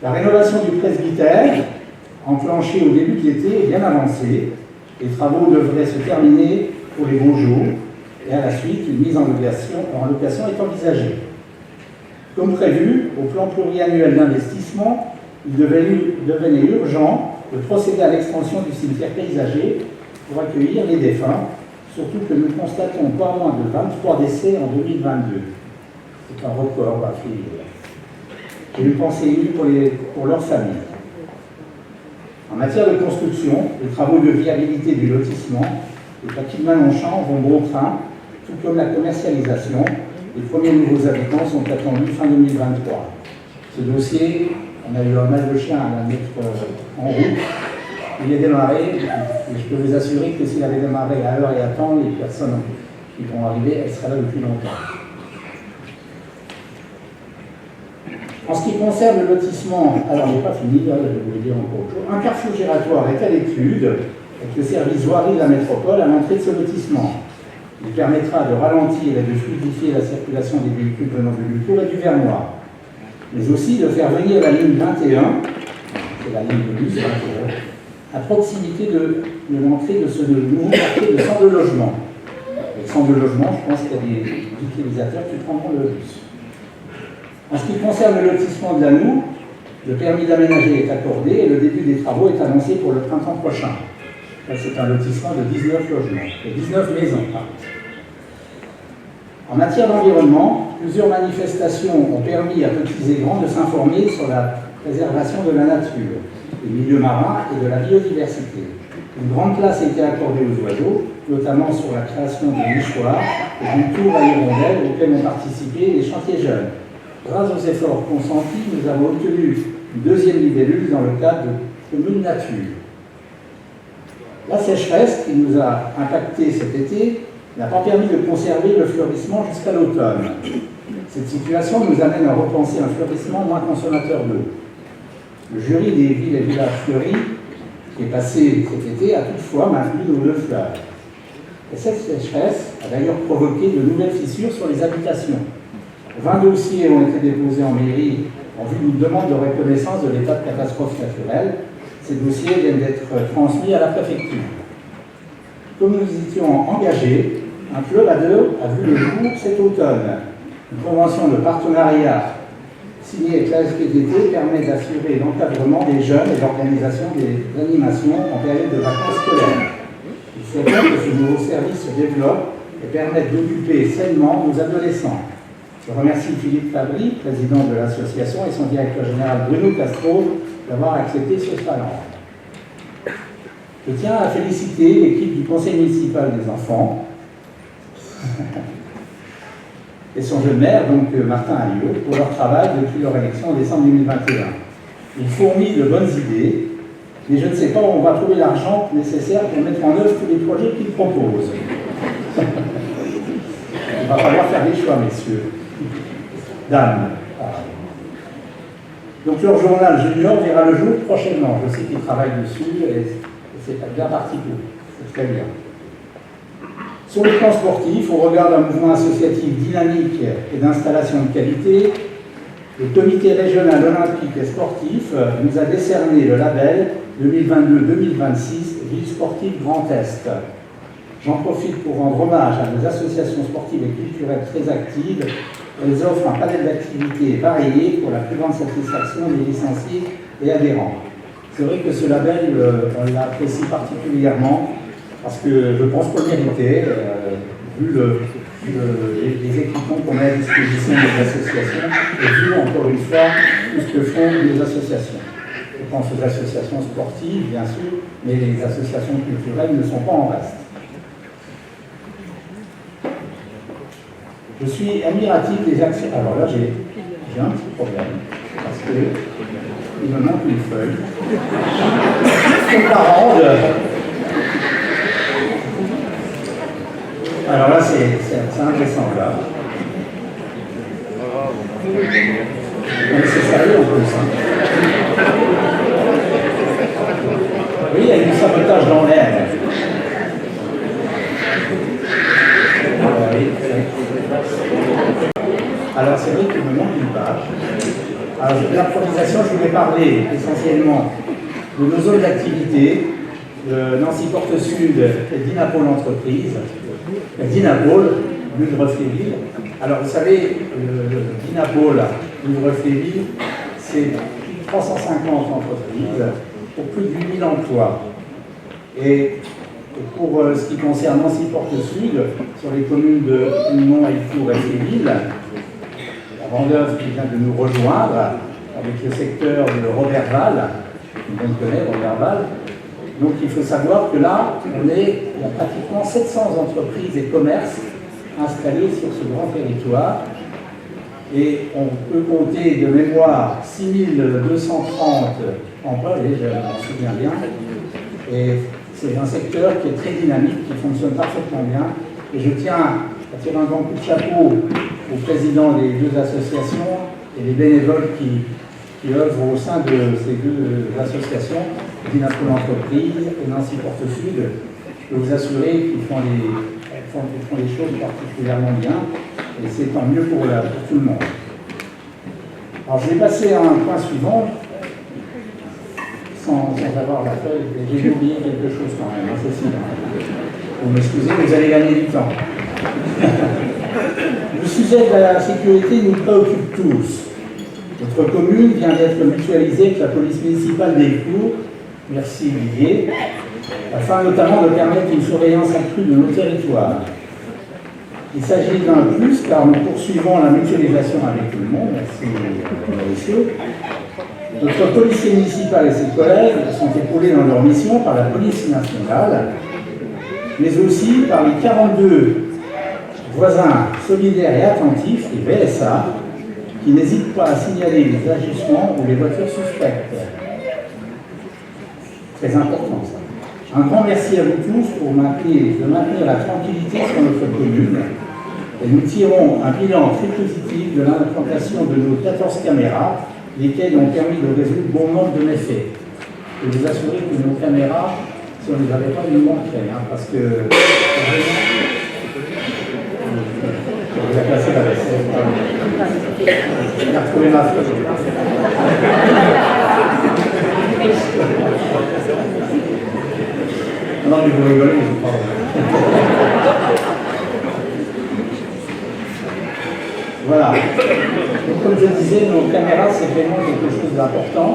La rénovation du presbytère, enclenchée au début de l'été, est bien avancée. Les travaux devraient se terminer pour les beaux jours et à la suite, une mise en location est envisagée. Comme prévu, au plan pluriannuel d'investissement, il devenait urgent de procéder à l'extension du cimetière paysager pour accueillir les défunts, surtout que nous constatons pas moins de 23 décès en 2022. C'est un record à finir. J'ai une pensée émue pour leurs familles. En matière de construction, les travaux de viabilité du lotissement, les Paquis-Manon-Champ vont bon train, tout comme la commercialisation. Les premiers nouveaux habitants sont attendus fin 2023. Ce dossier, on a eu un mal de chien à la mettre en route. Il est démarré, et je peux vous assurer que s'il avait démarré à l'heure et à temps, les personnes qui vont arriver, elles seraient là depuis longtemps. En ce qui concerne le lotissement, alors je n'ai pas fini, là, je voulais dire encore autre chose. Un carrefour giratoire est à l'étude avec le service voirie de la métropole à l'entrée de ce lotissement. Il permettra de ralentir et de fluidifier la circulation des véhicules venant de Lutour et du Vernois, mais aussi de faire venir la ligne 21, c'est la ligne de bus, à proximité de l'entrée de ce nouveau quartier de centre de logement. Avec centre de logement, je pense qu'il y a des utilisateurs qui prendront le bus. En ce qui concerne le lotissement de l'Annou, le permis d'aménager est accordé et le début des travaux est annoncé pour le printemps prochain. C'est un lotissement de 19 logements, de 19 maisons. En matière d'environnement, plusieurs manifestations ont permis à petits et grands de s'informer sur la préservation de la nature, des milieux marins et de la biodiversité. Une grande place a été accordée aux oiseaux, notamment sur la création de nichoirs et d'une tour à hirondelles auxquelles ont participé les chantiers jeunes. Grâce aux efforts consentis, nous avons obtenu une deuxième libellule dans le cadre de Commune Nature. La sécheresse qui nous a impacté cet été n'a pas permis de conserver le fleurissement jusqu'à l'automne. Cette situation nous amène à repenser un fleurissement moins consommateur d'eau. Le jury des villes et villages fleuris, qui est passé cet été, a toutefois maintenu nos 2 fleurs. Et cette sécheresse a d'ailleurs provoqué de nouvelles fissures sur les habitations. 20 dossiers ont été déposés en mairie en vue d'une demande de reconnaissance de l'état de catastrophe naturelle. Ces dossiers viennent d'être transmis à la préfecture. Comme nous y étions engagés, un pleuradeur a vu le jour cet automne. Une convention de partenariat signée avec la SPDT permet d'assurer l'encadrement des jeunes et l'organisation des animations en période de vacances scolaires. Il faut bien que ce nouveau service se développe et permette d'occuper sainement nos adolescents. Je remercie Philippe Fabry, président de l'association, et son directeur général Bruno Castro d'avoir accepté ce challenge. Je tiens à féliciter l'équipe du conseil municipal des enfants et son jeune maire, donc Martin Alliot, pour leur travail depuis leur élection en décembre 2021. Ils fournissent de bonnes idées, mais je ne sais pas où on va trouver l'argent nécessaire pour mettre en œuvre tous les projets qu'ils proposent. Il va falloir faire des choix, messieurs. Dames. Donc leur journal junior verra le jour prochainement. Je sais qu'ils travaillent dessus et c'est bien parti pour. C'est très bien. Sur le plan sportif, au regard d'un mouvement associatif dynamique et d'installation de qualité, le comité régional olympique et sportif nous a décerné le label 2022-2026 Ville sportive Grand Est. J'en profite pour rendre hommage à nos associations sportives et culturelles très actives. Elles offrent un panel d'activités variées pour la plus grande satisfaction des licenciés et adhérents. C'est vrai que ce label, on l'apprécie particulièrement parce que je pense qu'on le méritait, vu les équipements qu'on met à disposition des associations et vu encore une fois tout ce que font les associations. Je pense aux associations sportives, bien sûr, mais les associations culturelles ne sont pas en reste. Je suis admiratif des actions. Alors là, j'ai un petit problème, parce qu'il me manque une feuille. Comme parent de... Alors là, c'est invraisemblable. C'est sérieux en plus. Hein. Oui, il y a du sabotage dans l'air. Alors c'est vrai qu'il me manque une page. Alors l'improvisation, je voulais parler essentiellement de nos zones d'activité, de Nancy Porte Sud et d'Inapol Entreprise. Dinapol, Ludre-Fléville. Alors vous savez, Dinapol, Ludre-Fléville, c'est plus de 350 entreprises pour plus de 8000 emplois. Et pour ce qui concerne Nancy Porte Sud, sur les communes de Pignon, Ailcourt et Fléville, la vendeuse qui vient de nous rejoindre avec le secteur de Roberval, on connaît Roberval. Donc il faut savoir que là, il y a pratiquement 700 entreprises et commerces installés sur ce grand territoire. Et on peut compter de mémoire 6230 emplois, et je m'en souviens bien. Et c'est un secteur qui est très dynamique, qui fonctionne parfaitement bien. Et je tiens à tirer un grand coup de chapeau au président des 2 associations et les bénévoles qui œuvrent au sein de ces 2 associations, Dinapol Entreprise et Nancy Porte Sud. Je peux vous assurer qu'ils font les choses particulièrement bien, et c'est tant mieux pour tout le monde. Alors je vais passer à un point suivant, sans avoir la feuille, j'ai oublié quelque chose quand même, ceci. Vous m'excusez, vous allez gagner du temps. Le sujet de la sécurité nous préoccupe tous. Notre commune vient d'être mutualisée avec la police municipale d'Ailcourt, merci Olivier, afin notamment de permettre une surveillance accrue de nos territoires. Il s'agit d'un plus car nous poursuivons la mutualisation avec tout le monde, merci Mauricio. Notre policier municipal et ses collègues sont épaulés dans leur mission par la police nationale, mais aussi par les 42 voisins solidaires et attentifs, les VSA, qui n'hésitent pas à signaler les agissements ou les voitures suspectes. Très important ça. Un grand merci à vous tous de maintenir la tranquillité sur notre commune Et nous tirons un bilan très positif de l'implantation de nos 14 caméras, lesquelles ont permis de résoudre bon nombre de méfaits. Je peux vous assurer que nos caméras, si on ne les avait pas, nous manqueraient, hein, parce que... On a placé la vaisselle. On a retrouvé ma feuille. Non, mais vous rigolez, je crois. Voilà. Donc, comme je disais, nos caméras, c'est vraiment quelque chose d'important.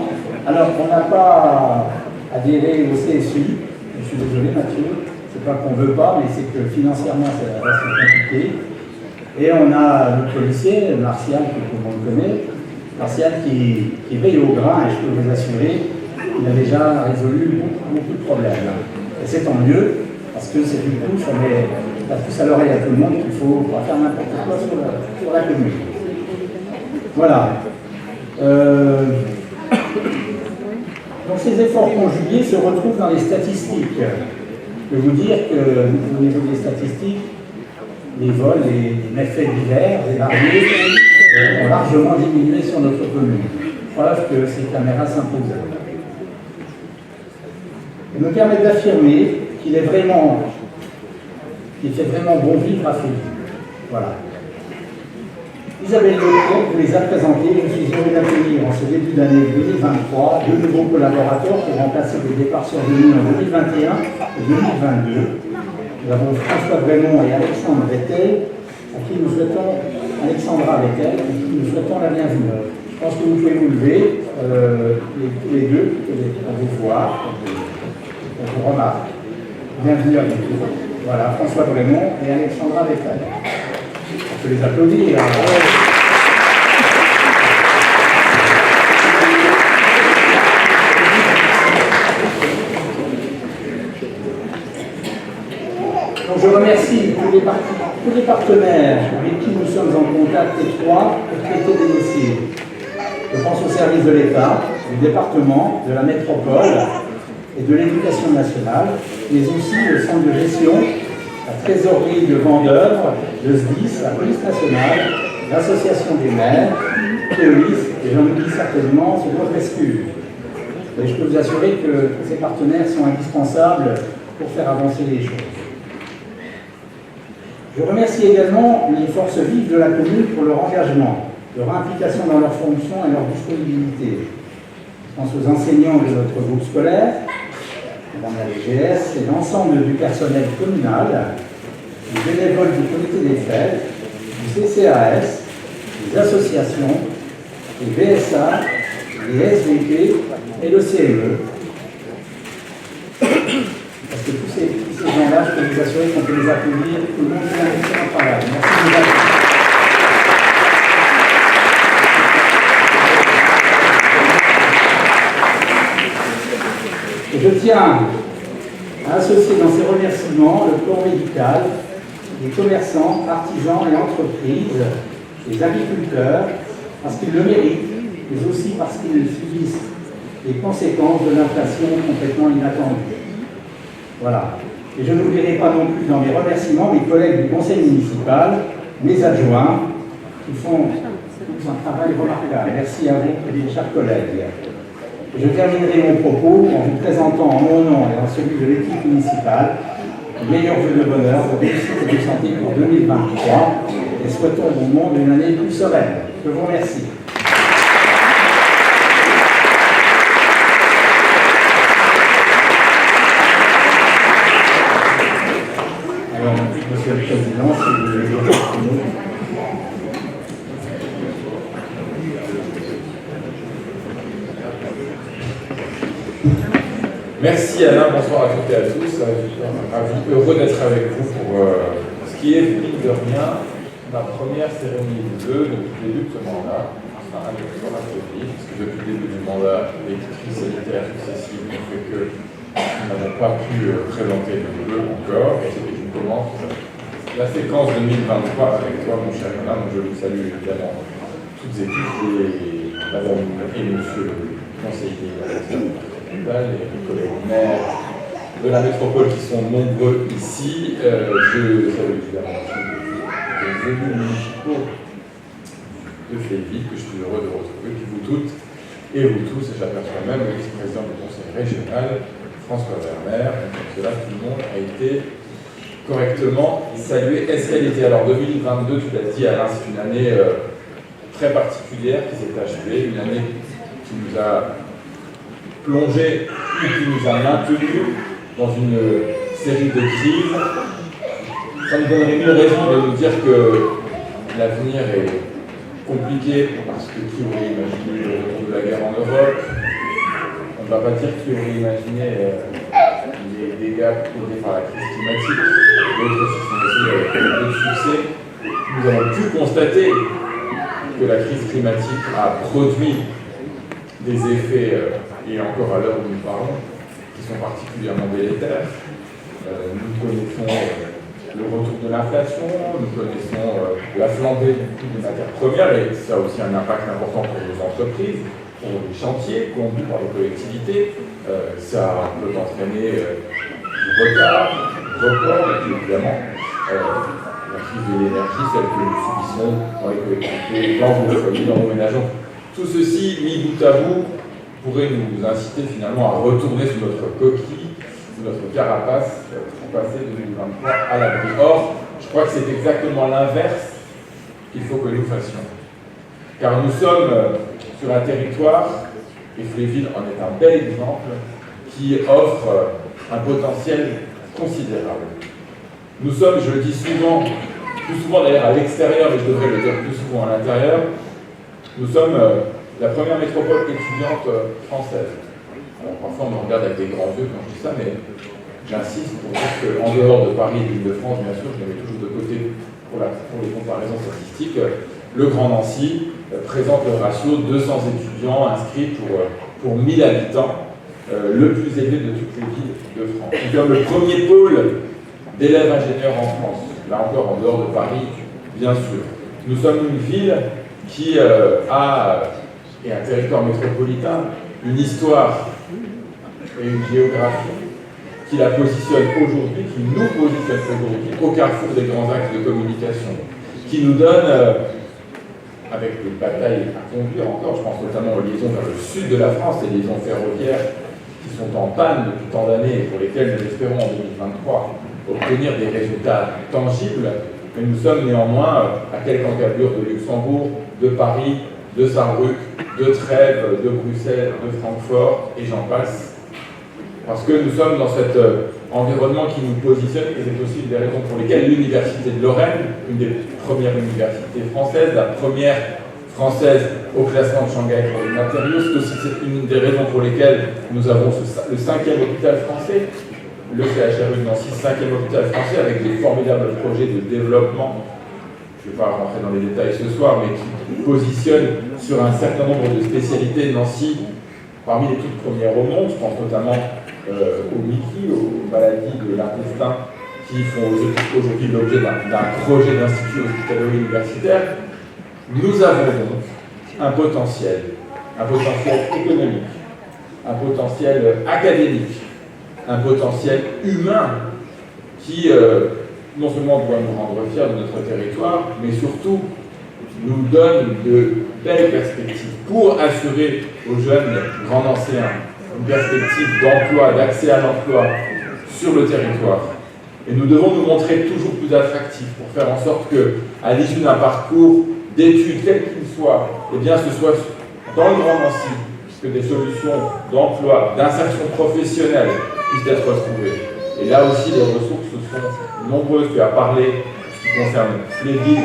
Alors, on n'a pas adhéré au CSU. Je suis désolé, Mathieu. C'est pas qu'on ne veut pas, mais c'est que financièrement, ça reste compliqué. Et on a notre policier, Martial, que tout le monde connaît. Martial qui veille au grain, et je peux vous assurer qu'il a déjà résolu beaucoup de problèmes. Et c'est tant mieux, parce que c'est du coup, ça met la puce à l'oreille à tout le monde qu'il ne faut pas faire n'importe quoi sur la commune. Voilà. Donc ces efforts conjugués se retrouvent dans les statistiques. Je peux vous dire qu'au niveau des statistiques, les vols et les méfaits divers et variés ont largement diminué sur notre commune. Preuve que ces caméras s'imposent. Elles me permettent d'affirmer qu'il fait vraiment bon vivre à Féville. Voilà. Isabelle Leclerc vous les a présentés. Je suis heureux d'accueillir en ce début d'année 2023 deux nouveaux collaborateurs pour remplacer les départs survenus en 2021 et 2022. Nous avons François Brémond et Alexandre Vettel, à qui nous souhaitons, Alexandra Vettel, à qui nous souhaitons la bienvenue. Je pense que vous pouvez vous lever, tous les deux, on vous voit, on vous remarque. Bienvenue à vous. Voilà, François Brémond et Alexandra Vettel. On peut les applaudir. Donc je remercie tous les partenaires avec qui nous sommes en contact étroit pour traiter des dossiers. Je pense au service de l'État, du département, de la métropole et de l'éducation nationale, mais aussi le centre de gestion, la trésorerie de Vendœuvre, le SDIS, la police nationale, l'association des maires, PEIS, et j'en oublie certainement ce gros rescue. Et je peux vous assurer que ces partenaires sont indispensables pour faire avancer les choses. Je remercie également les forces vives de la commune pour leur engagement, leur implication dans leurs fonctions et leur disponibilité. Je pense aux enseignants de notre groupe scolaire, Madame la DGS, et l'ensemble du personnel communal, les bénévoles du comité des fêtes, du CCAS, les associations, les BSA, les SVP et le CME. Parce que tous ces gens-là, je peux vous assurer qu'on peut les applaudir. Tout le monde fait un excellent travail. Merci de nous applaudir. Et je tiens à associer dans ces remerciements le corps médical, les commerçants, artisans et entreprises, les agriculteurs, parce qu'ils le méritent, mais aussi parce qu'ils subissent les conséquences de l'inflation complètement inattendue. Voilà. Et je n'oublierai pas non plus dans mes remerciements mes collègues du conseil municipal, mes adjoints, qui font un travail remarquable. Merci à vous, mes chers collègues. Et je terminerai mon propos en vous présentant en mon nom et en celui de l'équipe municipale les meilleurs vœux de bonheur, de réussite et de santé pour 2023 et souhaitons au monde une année plus sereine. Je vous remercie. Monsieur le Président, si vous voulez dire Merci Alain, bonsoir à toutes et à tous. Je suis heureux d'être avec vous pour ce qui est, mine de rien, ma première cérémonie de vœux depuis le début de ce mandat. Enfin, parce que depuis le début du mandat, les crises sanitaires successives ont fait que nous n'avons pas pu présenter de vœux encore. Et je commence la séquence 2023 avec toi, mon cher Alain. Donc je vous salue évidemment toutes et tous, et madame et monsieur le conseiller municipal et les collègues maires de la métropole qui sont nombreux ici. Je salue évidemment aussi les élus municipaux de Fléville, que je suis heureux de retrouver, puis vous toutes et vous tous, et j'aperçois même le vice-président du conseil régional, François Werner, donc cela, tout le monde a été correctement salué. Est-ce qu'elle était alors 2022, tu l'as dit Alain, c'est une année très particulière qui s'est achevée, une année qui nous a plongé ou qui nous a maintenu dans une série de crises. Ça nous donnerait mille raisons de nous dire que l'avenir est compliqué parce que qui aurait imaginé le retour de la guerre en Europe? On ne va pas dire qui aurait imaginé les dégâts causés par la crise climatique. D'autres se sont laissés avec peu de succès. Nous avons pu constater que la crise climatique a produit des effets, et encore à l'heure où nous parlons, qui sont particulièrement délétères. Nous connaissons le retour de l'inflation, nous connaissons la flambée du coût des matières premières, et ça a aussi un impact important pour nos entreprises, pour les chantiers conduits par les collectivités. Ça peut entraîner du retard, du report, et puis évidemment la crise de l'énergie, celle que nous subissons dans les collectivités, dans vos foyers, dans nos ménages. Tout ceci, mis bout à bout, pourrait nous inciter finalement à retourner sur notre coquille, sur notre carapace, pour passer 2023 à l'abri. Or, je crois que c'est exactement l'inverse qu'il faut que nous fassions. Car nous sommes sur un territoire, et Fléville en est un bel exemple, qui offre un potentiel considérable. Nous sommes, je le dis souvent, plus souvent d'ailleurs à l'extérieur, mais je devrais le dire plus souvent à l'intérieur, nous sommes la première métropole étudiante française. Alors, parfois on me regarde avec des grands yeux quand je dis ça, mais j'insiste pour dire qu'en dehors de Paris et de l'Île-de-France, bien sûr, je les mets toujours de côté pour les comparaisons statistiques, le Grand Nancy présente le ratio 200 étudiants inscrits pour 1000 habitants, le plus élevé de toutes les villes de France. Nous sommes le premier pôle d'élèves ingénieurs en France, là encore en dehors de Paris, bien sûr. Nous sommes une ville qui et un territoire métropolitain, une histoire et une géographie qui la positionne aujourd'hui, qui nous positionne aujourd'hui au carrefour des grands axes de communication, qui nous donne, avec des batailles à conduire encore, je pense notamment aux liaisons vers le sud de la France, les liaisons ferroviaires qui sont en panne depuis tant d'années et pour lesquelles nous espérons en 2023 obtenir des résultats tangibles, mais nous sommes néanmoins à quelques encablures de Luxembourg, de Paris, de Sarrebruck, de Trèves, de Bruxelles, de Francfort, et j'en passe. Parce que nous sommes dans cet environnement qui nous positionne, et c'est aussi une des raisons pour lesquelles l'Université de Lorraine, une des premières universités françaises, la première française au classement de Shanghai pour les matériaux, c'est aussi une des raisons pour lesquelles nous avons le 5e hôpital français, le CHRU de Nancy, 5e hôpital français, avec des formidables projets de développement. Je ne vais pas rentrer dans les détails ce soir, mais qui positionne sur un certain nombre de spécialités Nancy parmi les toutes premières au monde. Je pense notamment aux MICI, aux maladies de l'intestin, qui font aujourd'hui l'objet d'un projet d'institut hospitalo-universitaire. Nous avons donc un potentiel économique, un potentiel académique, un potentiel humain qui non seulement doit nous rendre fiers de notre territoire, mais surtout nous donne de belles perspectives pour assurer aux jeunes grands anciens une perspective d'emploi, d'accès à l'emploi sur le territoire. Et nous devons nous montrer toujours plus attractifs pour faire en sorte qu'à l'issue d'un parcours d'études, quel qu'il soit, eh bien ce soit dans le Grand Nancy que des solutions d'emploi, d'insertion professionnelle puissent être retrouvées. Et là aussi, les ressources sont nombreuses. Tu as parlé de ce qui concerne Fléville,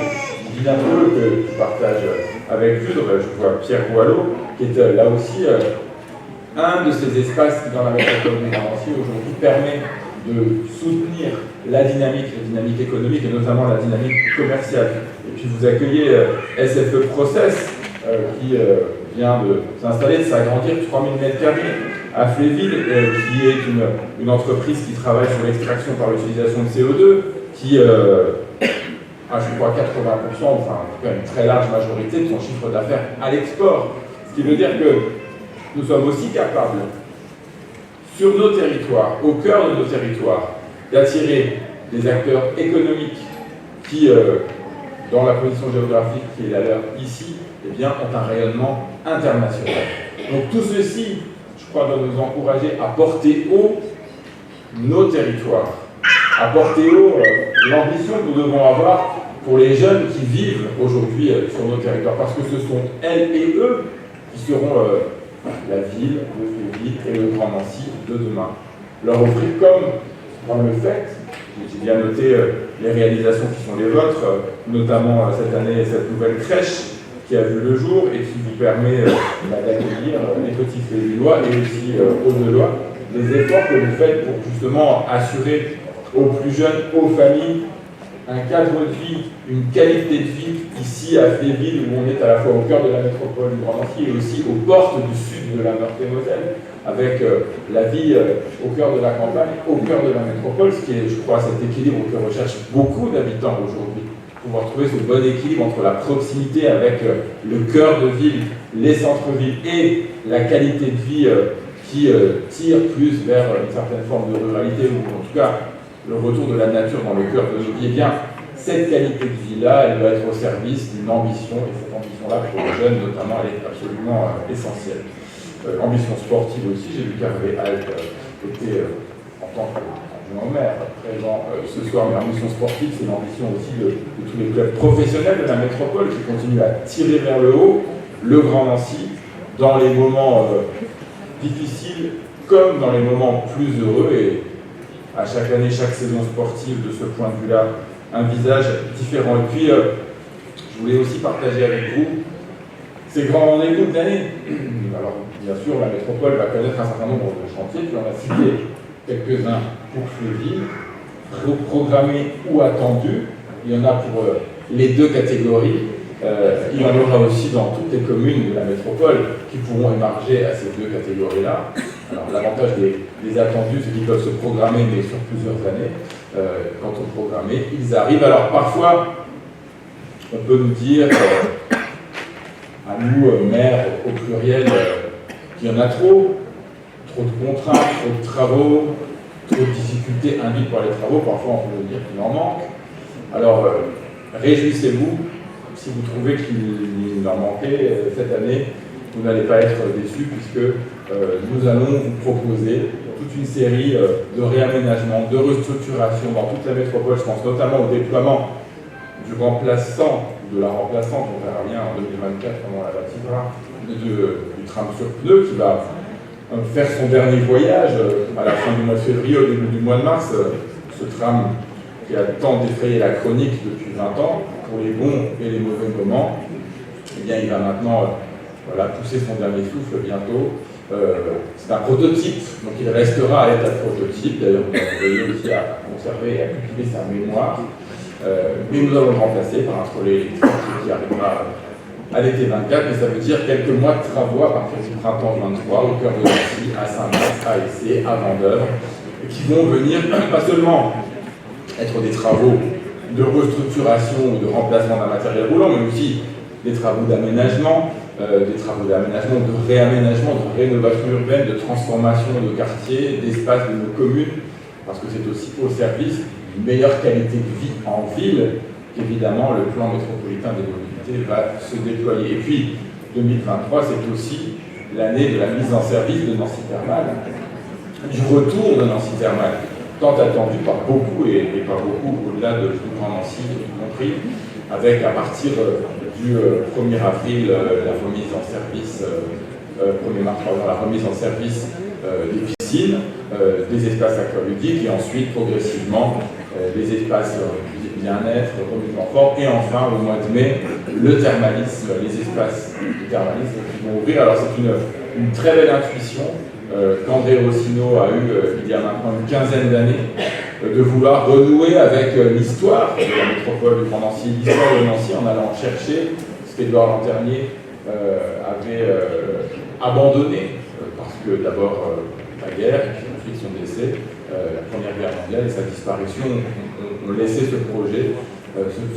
Villeneuve, que tu partages avec Ludre. Je vois Pierre Boileau, qui est là aussi un de ces espaces qui, dans la métropole de Nancy, aujourd'hui permet de soutenir la dynamique économique et notamment la dynamique commerciale. Et puis vous accueillez SFE Process qui vient de s'installer, de s'agrandir, 3000 m² à Fléville, qui est une entreprise qui travaille sur l'extraction par l'utilisation de CO2, qui a, je crois, 80%, enfin en tout cas une très large majorité de son chiffre d'affaires à l'export. Ce qui veut dire que nous sommes aussi capables, sur nos territoires, au cœur de nos territoires, d'attirer des acteurs économiques qui dans la position géographique qui est la leur ici, eh bien, ont un rayonnement international. Donc tout ceci, je crois, doit nous encourager à porter haut nos territoires, à porter haut l'ambition que nous devons avoir pour les jeunes qui vivent aujourd'hui sur nos territoires, parce que ce sont elles et eux qui seront la ville, le Fléville et le Grand Nancy de demain. Leur offrir comme le fait, j'ai bien noté les réalisations qui sont les vôtres, notamment cette année cette nouvelle crèche qui a vu le jour et qui vous permet d'accueillir les petits Flévillois et aussi Audelois, les efforts que vous faites pour justement assurer aux plus jeunes, aux familles, un cadre de vie, une qualité de vie ici à Fléville, où on est à la fois au cœur de la métropole du Grand Nancy et aussi aux portes du sud de la Meurthe-et-Moselle, avec la vie au cœur de la campagne, au cœur de la métropole, ce qui est, je crois, cet équilibre que recherchent beaucoup d'habitants aujourd'hui. Pouvoir trouver ce bon équilibre entre la proximité avec le cœur de ville, les centres-villes et la qualité de vie qui tire plus vers une certaine forme de ruralité, ou en tout cas le retour de la nature dans le cœur de nos vies. Eh bien, cette qualité de vie-là, elle doit être au service d'une ambition, et cette ambition-là, pour les jeunes notamment, elle est absolument essentielle. Ambition sportive aussi, j'ai vu qu'Hervé Alt était, en tant qu'adjoint au maire, présent ce soir, mais ambition sportive, c'est l'ambition aussi de tous les clubs professionnels de la métropole qui continuent à tirer vers le haut le Grand Nancy dans les moments difficiles comme dans les moments plus heureux, et à chaque année, chaque saison sportive, de ce point de vue-là, un visage différent. Et puis, je voulais aussi partager avec vous ces grands rendez-vous de l'année. Alors, bien sûr, la métropole va connaître un certain nombre de chantiers, puis on a cité quelques-uns pour Fléville, programmés ou attendus. Il y en a pour les deux catégories. Il y en aura aussi dans toutes les communes de la métropole qui pourront émarger à ces deux catégories-là. Alors, l'avantage des attendus, c'est qu'ils peuvent se programmer, mais sur plusieurs années. Quand on programme, ils arrivent. Alors, parfois, on peut nous dire, à nous, maires au pluriel, qu'il y en a trop de contraintes, trop de travaux, trop de difficultés induites par les travaux. Parfois, on peut nous dire qu'il en manque. Alors, réjouissez-vous. Si vous trouvez qu'il en manquait cette année, vous n'allez pas être déçus, puisque nous allons vous proposer toute une série de réaménagements, de restructurations dans toute la métropole. Je pense notamment au déploiement du remplaçant, de la remplaçante, on verra bien en 2024 comment on la baptisera, du tram sur pneus qui va faire son dernier voyage à la fin du mois de février, au début du mois de mars. Ce tram qui a tant défrayé la chronique depuis 20 ans, pour les bons et les mauvais moments, eh bien, il va maintenant pousser son dernier souffle bientôt. C'est un prototype, donc il restera à l'état de prototype. D'ailleurs, vous allez aussi à conserver et à cultiver sa mémoire. Mais nous allons le remplacer par un trolley électrique qui arrivera à l'été 24, et ça veut dire quelques mois de travaux à partir du printemps 23, au cœur de Nancy, à Saint-Mars, à Essé, à Vendeuvre, qui vont venir pas seulement être des travaux de restructuration ou de remplacement d'un matériel roulant, mais aussi des travaux d'aménagement, de réaménagement, de rénovation urbaine, de transformation de quartiers, d'espaces de nos communes, parce que c'est aussi au service d'une meilleure qualité de vie en ville qu'évidemment le plan métropolitain des mobilités va se déployer. Et puis 2023, c'est aussi l'année de la mise en service de Nancy Thermal, du retour de Nancy Thermal, tant attendu par beaucoup et par beaucoup au-delà de Grand Nancy, y compris, avec à partir du 1er avril la remise en service, 1er mars, la remise en service des piscines, des espaces aqualudiques, et ensuite progressivement les espaces bien-être, remise en forme, et enfin au mois de mai, le thermalisme, les espaces de thermalisme qui vont ouvrir. Alors c'est une très belle intuition qu'André Rossino a eu il y a maintenant une quinzaine d'années, de vouloir renouer avec l'histoire de la métropole du Grand Nancy, l'histoire de Nancy, en allant chercher ce qu'Édouard Lanternier avait abandonné, parce que d'abord la guerre, et puis ensuite son décès, la Première Guerre mondiale et sa disparition ont laissé ce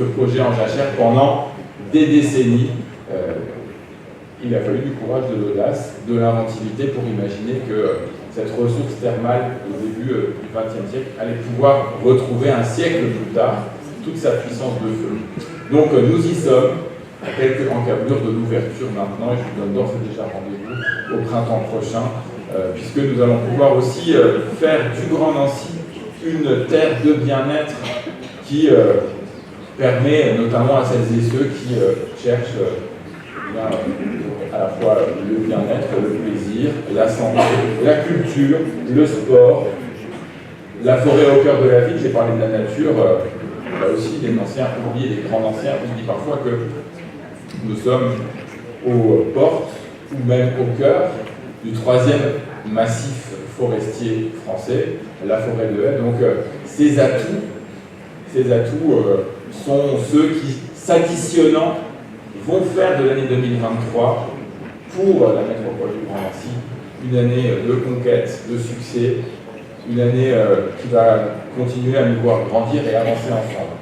projet en jachère pendant des décennies. Il a fallu du courage, de l'audace, de l'inventivité pour imaginer que cette ressource thermale au début du XXe siècle allait pouvoir retrouver un siècle plus tard toute sa puissance de feu. Donc nous y sommes, à quelques encablures de l'ouverture maintenant, et je vous donne d'ores et déjà rendez-vous au printemps prochain, puisque nous allons pouvoir aussi faire du Grand Nancy une terre de bien-être qui permet notamment à celles et ceux qui cherchent à la fois le bien-être, le plaisir, la santé, la culture, le sport, la forêt au cœur de la ville. J'ai parlé de la nature, là aussi des anciens oubliés, des grands anciens, on dit parfois que nous sommes aux portes ou même au cœur du 3e massif forestier français, la forêt de Haye. Donc ces atouts sont ceux qui, s'additionnant, vont faire de l'année 2023 pour la métropole du Grand Nancy une année de conquête, de succès, une année qui va continuer à nous voir grandir et avancer ensemble.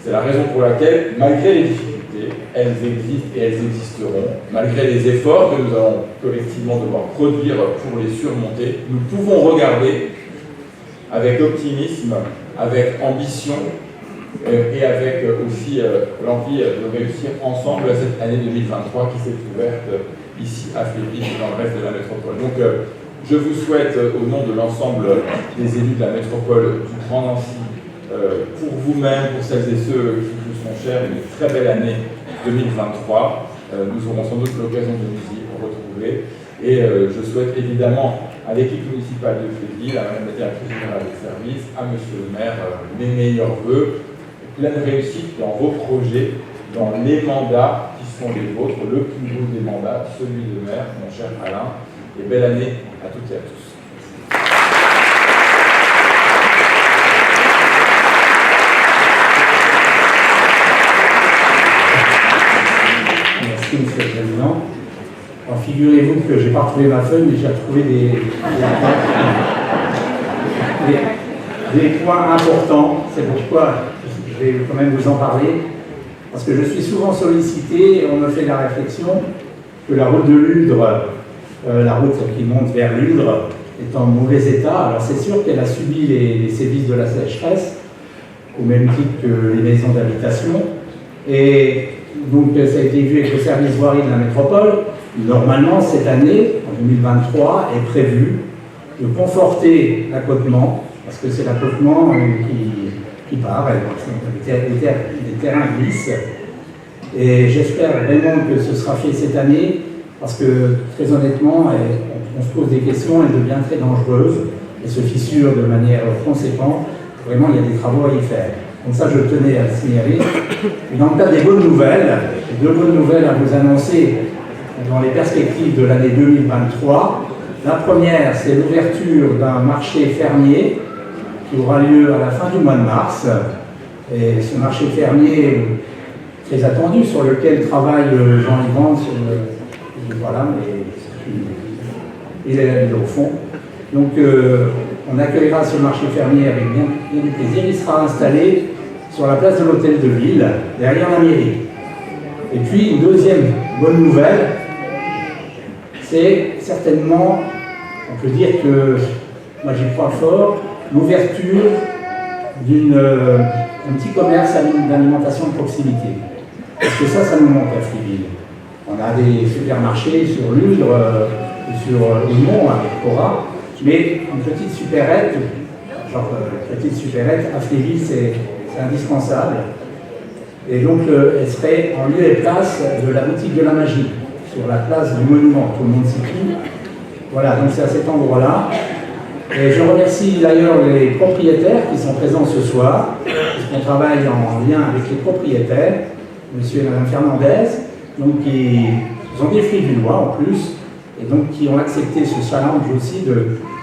C'est la raison pour laquelle, malgré les difficultés, elles existent et elles existeront, malgré les efforts que nous allons collectivement devoir produire pour les surmonter, nous pouvons regarder avec optimisme, avec ambition et avec aussi l'envie de réussir ensemble cette année 2023 qui s'est ouverte ici à Fléville et dans le reste de la métropole. Donc je vous souhaite au nom de l'ensemble des élus de la métropole du Grand Nancy, pour vous-même, pour celles et ceux qui vous sont chers, une très belle année 2023. Nous aurons sans doute l'occasion de nous y retrouver. Et je souhaite évidemment à l'équipe municipale de Fléville, à Madame la directrice générale des services, à Monsieur le maire, mes meilleurs vœux, pleine réussite dans vos projets, dans les mandats qui sont les vôtres, le plus beau des mandats, celui de maire, mon cher Alain, et belle année à toutes et à tous. Merci, Monsieur le Président. Alors, figurez-vous que je n'ai pas retrouvé ma feuille, mais j'ai retrouvé des points importants. C'est pourquoi je vais quand même vous en parler. Parce que je suis souvent sollicité, et on me fait la réflexion que la route de Luldre, la route qui monte vers Luldre, est en mauvais état. Alors c'est sûr qu'elle a subi les sévices de la sécheresse, au même titre que les maisons d'habitation. Et donc ça a été vu avec le service voirie de la métropole. Normalement, cette année, en 2023, est prévu de conforter l'accotement, parce que c'est l'accotement qui part, les terrains glissent. Et j'espère vraiment que ce sera fait cette année, parce que très honnêtement, on se pose des questions, elle devient très dangereuse, elle se fissure de manière conséquente. Vraiment, il y a des travaux à y faire. Donc ça, je tenais à le signaler. Et dans le cadre des bonnes nouvelles, j'ai 2 bonnes nouvelles à vous annoncer dans les perspectives de l'année 2023. La première, c'est l'ouverture d'un marché fermier qui aura lieu à la fin du mois de mars. Et ce marché fermier très attendu, sur lequel travaille Jean-Yvan, voilà, mais il est au fond. Donc on accueillera ce marché fermier avec bien du plaisir. Il sera installé sur la place de l'hôtel de ville, derrière la mairie. Et puis une deuxième bonne nouvelle, c'est certainement, on peut dire que, moi j'y crois fort, l'ouverture d'un petit commerce d'alimentation de proximité. Parce que ça nous manque à Fléville. On a des supermarchés sur Luldre, sur Oumont avec Cora, mais une petite supérette, à Fléville, c'est indispensable. Et donc, elle serait en lieu et place de la boutique de la magie, sur la place du monument, tout le monde s'y prie. Voilà, donc c'est à cet endroit-là. Et je remercie d'ailleurs les propriétaires qui sont présents ce soir, puisqu'on travaille en lien avec les propriétaires, monsieur et madame Fernandez, donc qui ont des Flévillois en plus, et donc qui ont accepté ce challenge aussi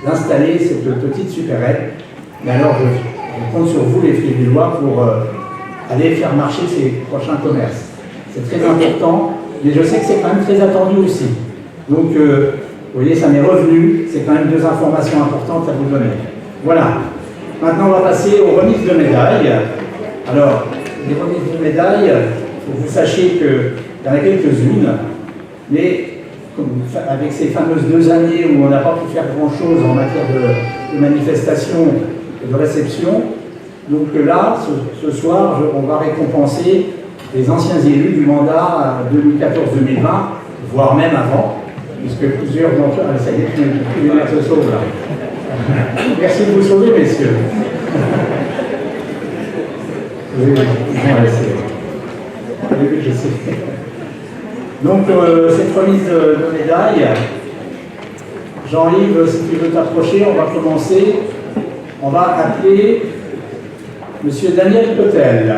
d'installer cette petite supérette. Mais alors, je compte sur vous, les Flévillois, pour aller faire marcher ces prochains commerces. C'est très important, mais je sais que c'est quand même très attendu aussi. Donc, vous voyez, ça m'est revenu, c'est quand même 2 informations importantes à vous donner. Voilà. Maintenant, on va passer aux remises de médailles. Alors, les remises de médailles, il faut que vous sachiez qu'il y en a quelques-unes, mais avec ces fameuses 2 années où on n'a pas pu faire grand-chose en matière de manifestation et de réception, donc là, ce soir, on va récompenser les anciens élus du mandat 2014-2020, voire même avant, puisque plusieurs d'entre eux, ça y est, tous les maires se sauvent là. Merci de vous sauver, messieurs. Oui, je sais. Donc, cette remise de médaille, Jean-Yves, si tu veux t'approcher, on va commencer. On va appeler M. Daniel Potel.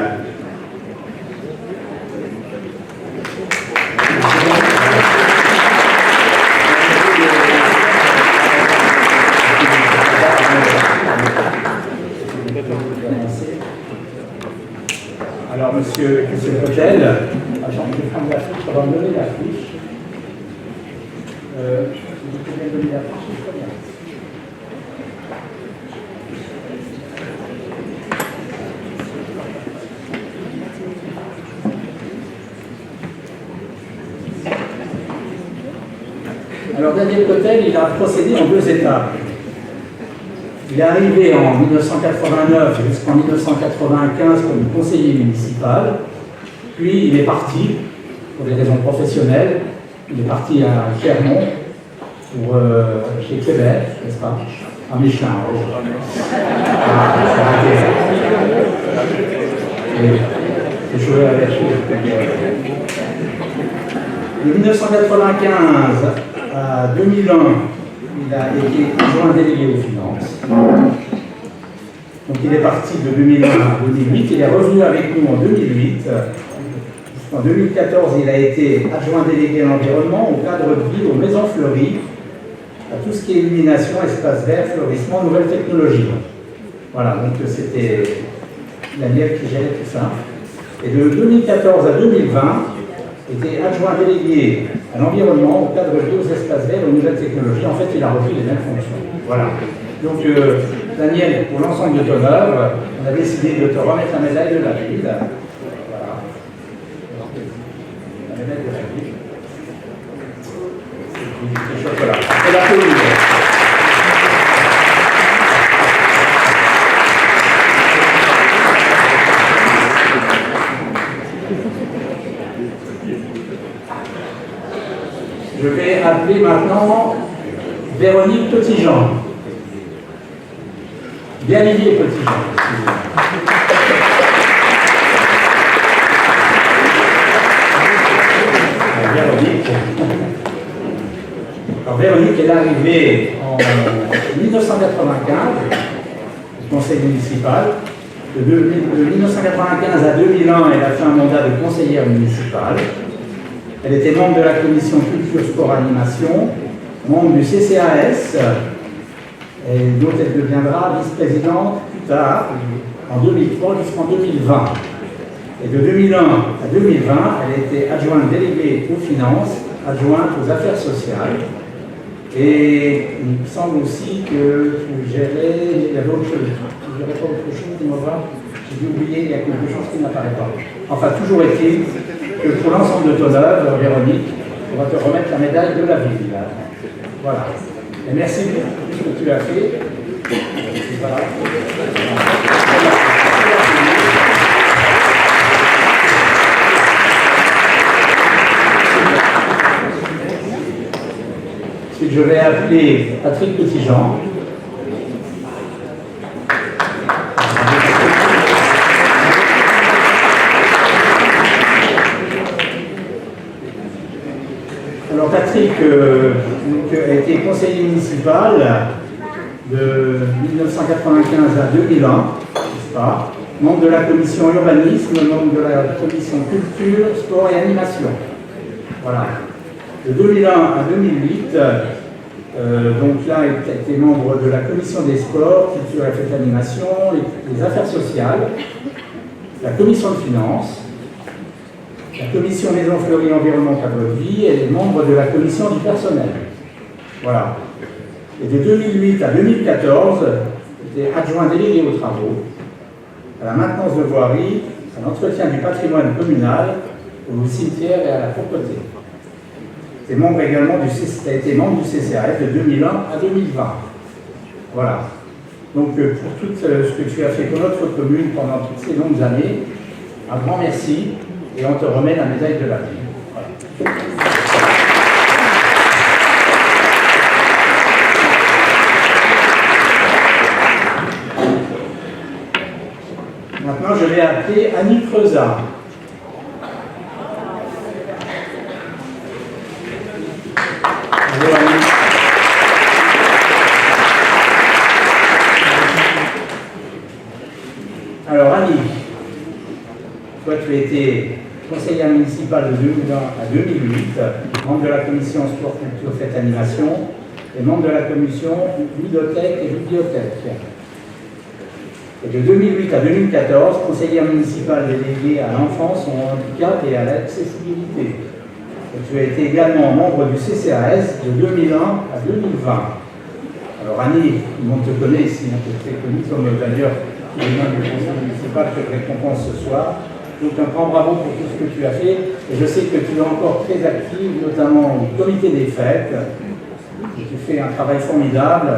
Alors, monsieur Potel, je vais prendre la fiche, on va me donner la fiche. Vous pouvez me donner la fiche, c'est très bien. Alors, Daniel Potel, il a procédé en 2 étapes. Il est arrivé en 1989 jusqu'en 1995 comme conseiller municipal, puis il est parti, pour des raisons professionnelles, il est parti à Clermont, chez Québec, n'est-ce pas? À Michelin, oui. C'est joué avec de 1995 à 2001, il a été adjoint délégué aux finances. Donc il est parti de 2001 à 2008, il est revenu avec nous en 2008. En 2014, il a été adjoint délégué à l'environnement, au cadre de vie, aux maisons fleuries, à tout ce qui est illumination, espace vert, fleurissement, nouvelles technologies. Voilà, donc c'était Daniel qui gérait tout ça. Et de 2014 à 2020, il était adjoint délégué à l'environnement, au cadre de vie, aux espaces verts, aux nouvelles technologies. En fait, il a repris les mêmes fonctions. Voilà. Donc, Daniel, pour l'ensemble de ton œuvre, on a décidé de te remettre la médaille de la ville. Voilà. La médaille de la ville. C'est chocolat. C'est la commune. Je vais appeler maintenant Véronique Petitjean. Bien-Olivier Petitjean. Véronique. Alors, Véronique est arrivée en 1995 au conseil municipal. De 1995 à 2001, elle a fait un mandat de conseillère municipale. Elle était membre de la commission culture, sport, animation, membre du CCAS, et dont elle deviendra vice-présidente plus tard, en 2003 jusqu'en 2020. Et de 2001 à 2020, elle était adjointe déléguée aux finances, adjointe aux affaires sociales. Et il me semble aussi que tu gérais, il y avait autre chose, tu gérais pas autre chose, dis-moi, j'ai dû oublier, il y a quelque chose qui n'apparaît pas. Enfin, toujours est-il que pour l'ensemble de ton œuvre, Véronique, on va te remettre la médaille de la ville. Voilà. Et merci pour tout ce que tu as fait. Voilà. Ensuite, je vais appeler Patrick Petitjean. Alors Patrick a été conseiller municipal de 1995 à 2001, n'est-ce pas? Membre de la commission urbanisme, membre de la commission culture, sport et animation. Voilà. De 2001 à 2008, donc là, il a été membre de la commission des sports, culture et fête animation, les affaires sociales, la commission de finances, la commission Maison Fleurie Environnement Cadre de Vie et les membres de la commission du personnel. Voilà. Et de 2008 à 2014, j'étais adjoint délégué aux travaux, à la maintenance de voirie, à l'entretien du patrimoine communal, au cimetière et à la propreté. Tu es membre également tu as été membre du CCAS de 2001 à 2020. Voilà. Donc pour tout ce que tu as fait pour notre commune pendant toutes ces longues années, un grand merci. et on te remet la médaille de la ville. Voilà. Maintenant, je vais appeler Annie Creusat. Bonjour Annie. Alors Annie, toi tu as été conseillère municipale de 2001 à 2008, membre de la commission sport, culture, fête, animation, et membre de la commission ludothèque et bibliothèque. Et de 2008 à 2014, conseillère municipale déléguée à l'enfance, au handicap et à l'accessibilité. Et tu as été également membre du CCAS de 2001 à 2020. Alors Annie, tout le monde te connaît ici, on te fait connu comme d'ailleurs qui est l'un du conseil municipal que je récompense ce soir. Donc un grand bravo pour tout ce que tu as fait. Et je sais que tu es encore très active, notamment au comité des fêtes. Et tu fais un travail formidable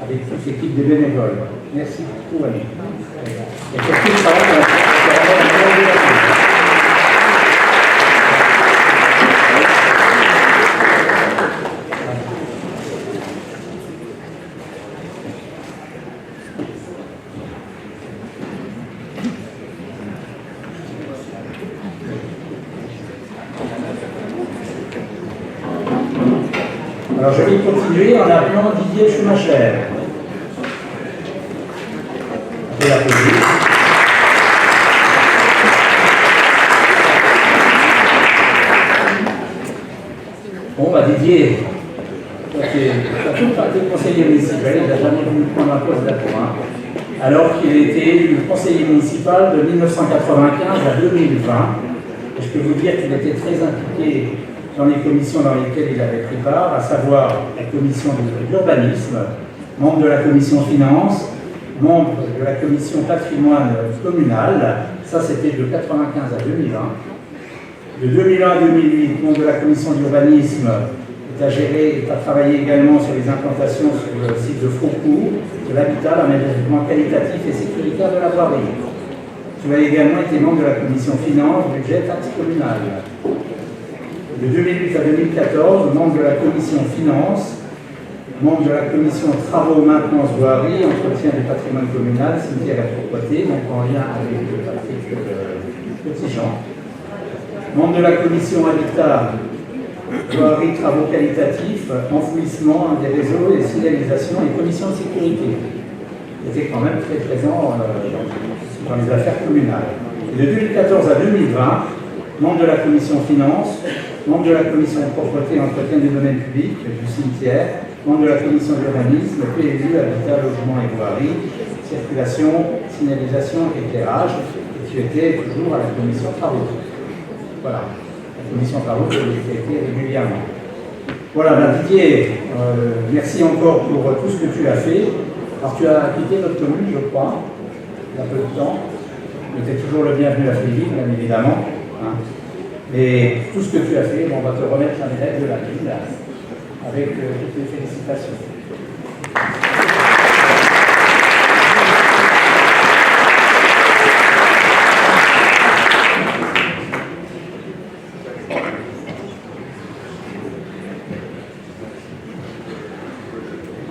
avec toute l'équipe des bénévoles. Merci pour tout, Annie. Et surtout, ça va, alors je vais continuer en appelant Didier Schumacher. Je vais l'applaudir. Bon, bah Didier, toi tu es conseiller municipal, il n'a jamais voulu prendre un poste d'adjoint, alors qu'il était élu conseiller municipal de 1995 à 2020. Et je peux vous dire qu'il était très impliqué dans les commissions dans lesquelles il avait pris part, à savoir la commission de l'urbanisme, membre de la commission finance, membre de la commission patrimoine communal, ça c'était de 1995 à 2001. De 2001 à 2008, membre de la commission d'urbanisme, tu as géré et tu as travaillé également sur les implantations sur le site de Faucourt, de l'habitat, l'aménagement qualitatif et sécuritaire de la voirie. Tu as également été membre de la commission finance, budget, taxe communale. De 2008 à 2014, membre de la commission finance, membre de la commission travaux, maintenance, voirie, entretien du patrimoine communal, cimetière et propreté, donc en lien avec Patrick Petit-Jean. Membre de la commission habitat, voirie, travaux qualitatifs, enfouissement des réseaux et signalisation et commission de sécurité. Il était quand même très présent dans les affaires communales. Et de 2014 à 2020, membre de la commission finance, membre de la commission de propreté et entretien du domaine public, du cimetière, membre de la commission d'urbanisme, PLU, habitat, logement et voirie, circulation, signalisation, éclairage, et tu étais toujours à la commission travaux. Voilà, la commission travaux que j'ai été régulièrement. Voilà, ben Didier, merci encore pour tout ce que tu as fait. Alors tu as quitté notre commune, je crois, il y a peu de temps. Tu es toujours le bienvenu à Philippe, bien évidemment. Hein. Et tout ce que tu as fait, on va te remettre la médaille de la ville avec toutes les félicitations.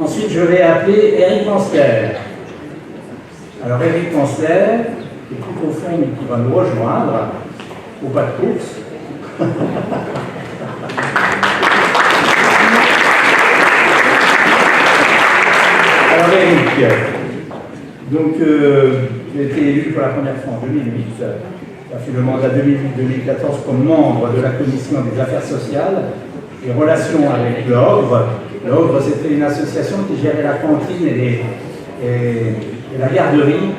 Ensuite, je vais appeler Eric Ansler. Alors, Eric Ansler, qui est tout au fond, mais qui va nous rejoindre au pas de course. Alors, Eric, donc, tu as été élu pour la première fois en 2008. Tu as fait le mandat 2008-2014 comme membre de la commission des affaires sociales et relations avec l'Ogre. L'Ogre, c'était une association qui gérait la cantine et la garderie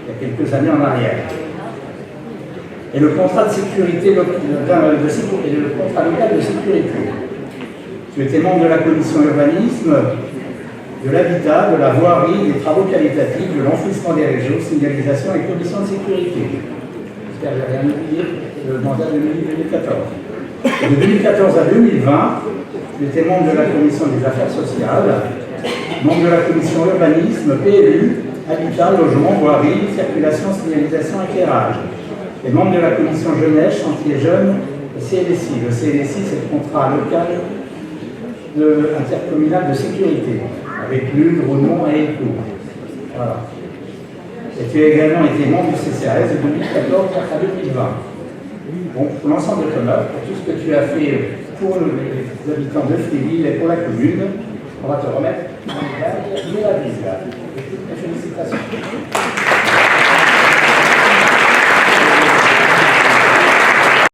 il y a quelques années en arrière. Et le contrat de sécurité, le contrat local de sécurité. Tu étais membre de la commission urbanisme, de l'habitat, de la voirie, des travaux qualitatifs, de l'enfouissement des réseaux, signalisation et commission de sécurité. J'espère que j'ai rien oublié, le mandat 2014. De 2014 à 2020, tu étais membre de la commission des affaires sociales, membre de la commission urbanisme, PLU, habitat, logement, voirie, circulation, signalisation, éclairage. Et membre de la commission jeunesse, chantier jeune, le CLSI. Le CLSI, c'est le contrat local intercommunal de sécurité, avec Lune, Ronon et Éclou. Voilà. Et tu as également été membre du CCAS de 2014 à 2020. Bon, pour l'ensemble de ton œuvre, pour tout ce que tu as fait pour les habitants de Fréville et pour la commune, on va te remettre une médaille de la ville.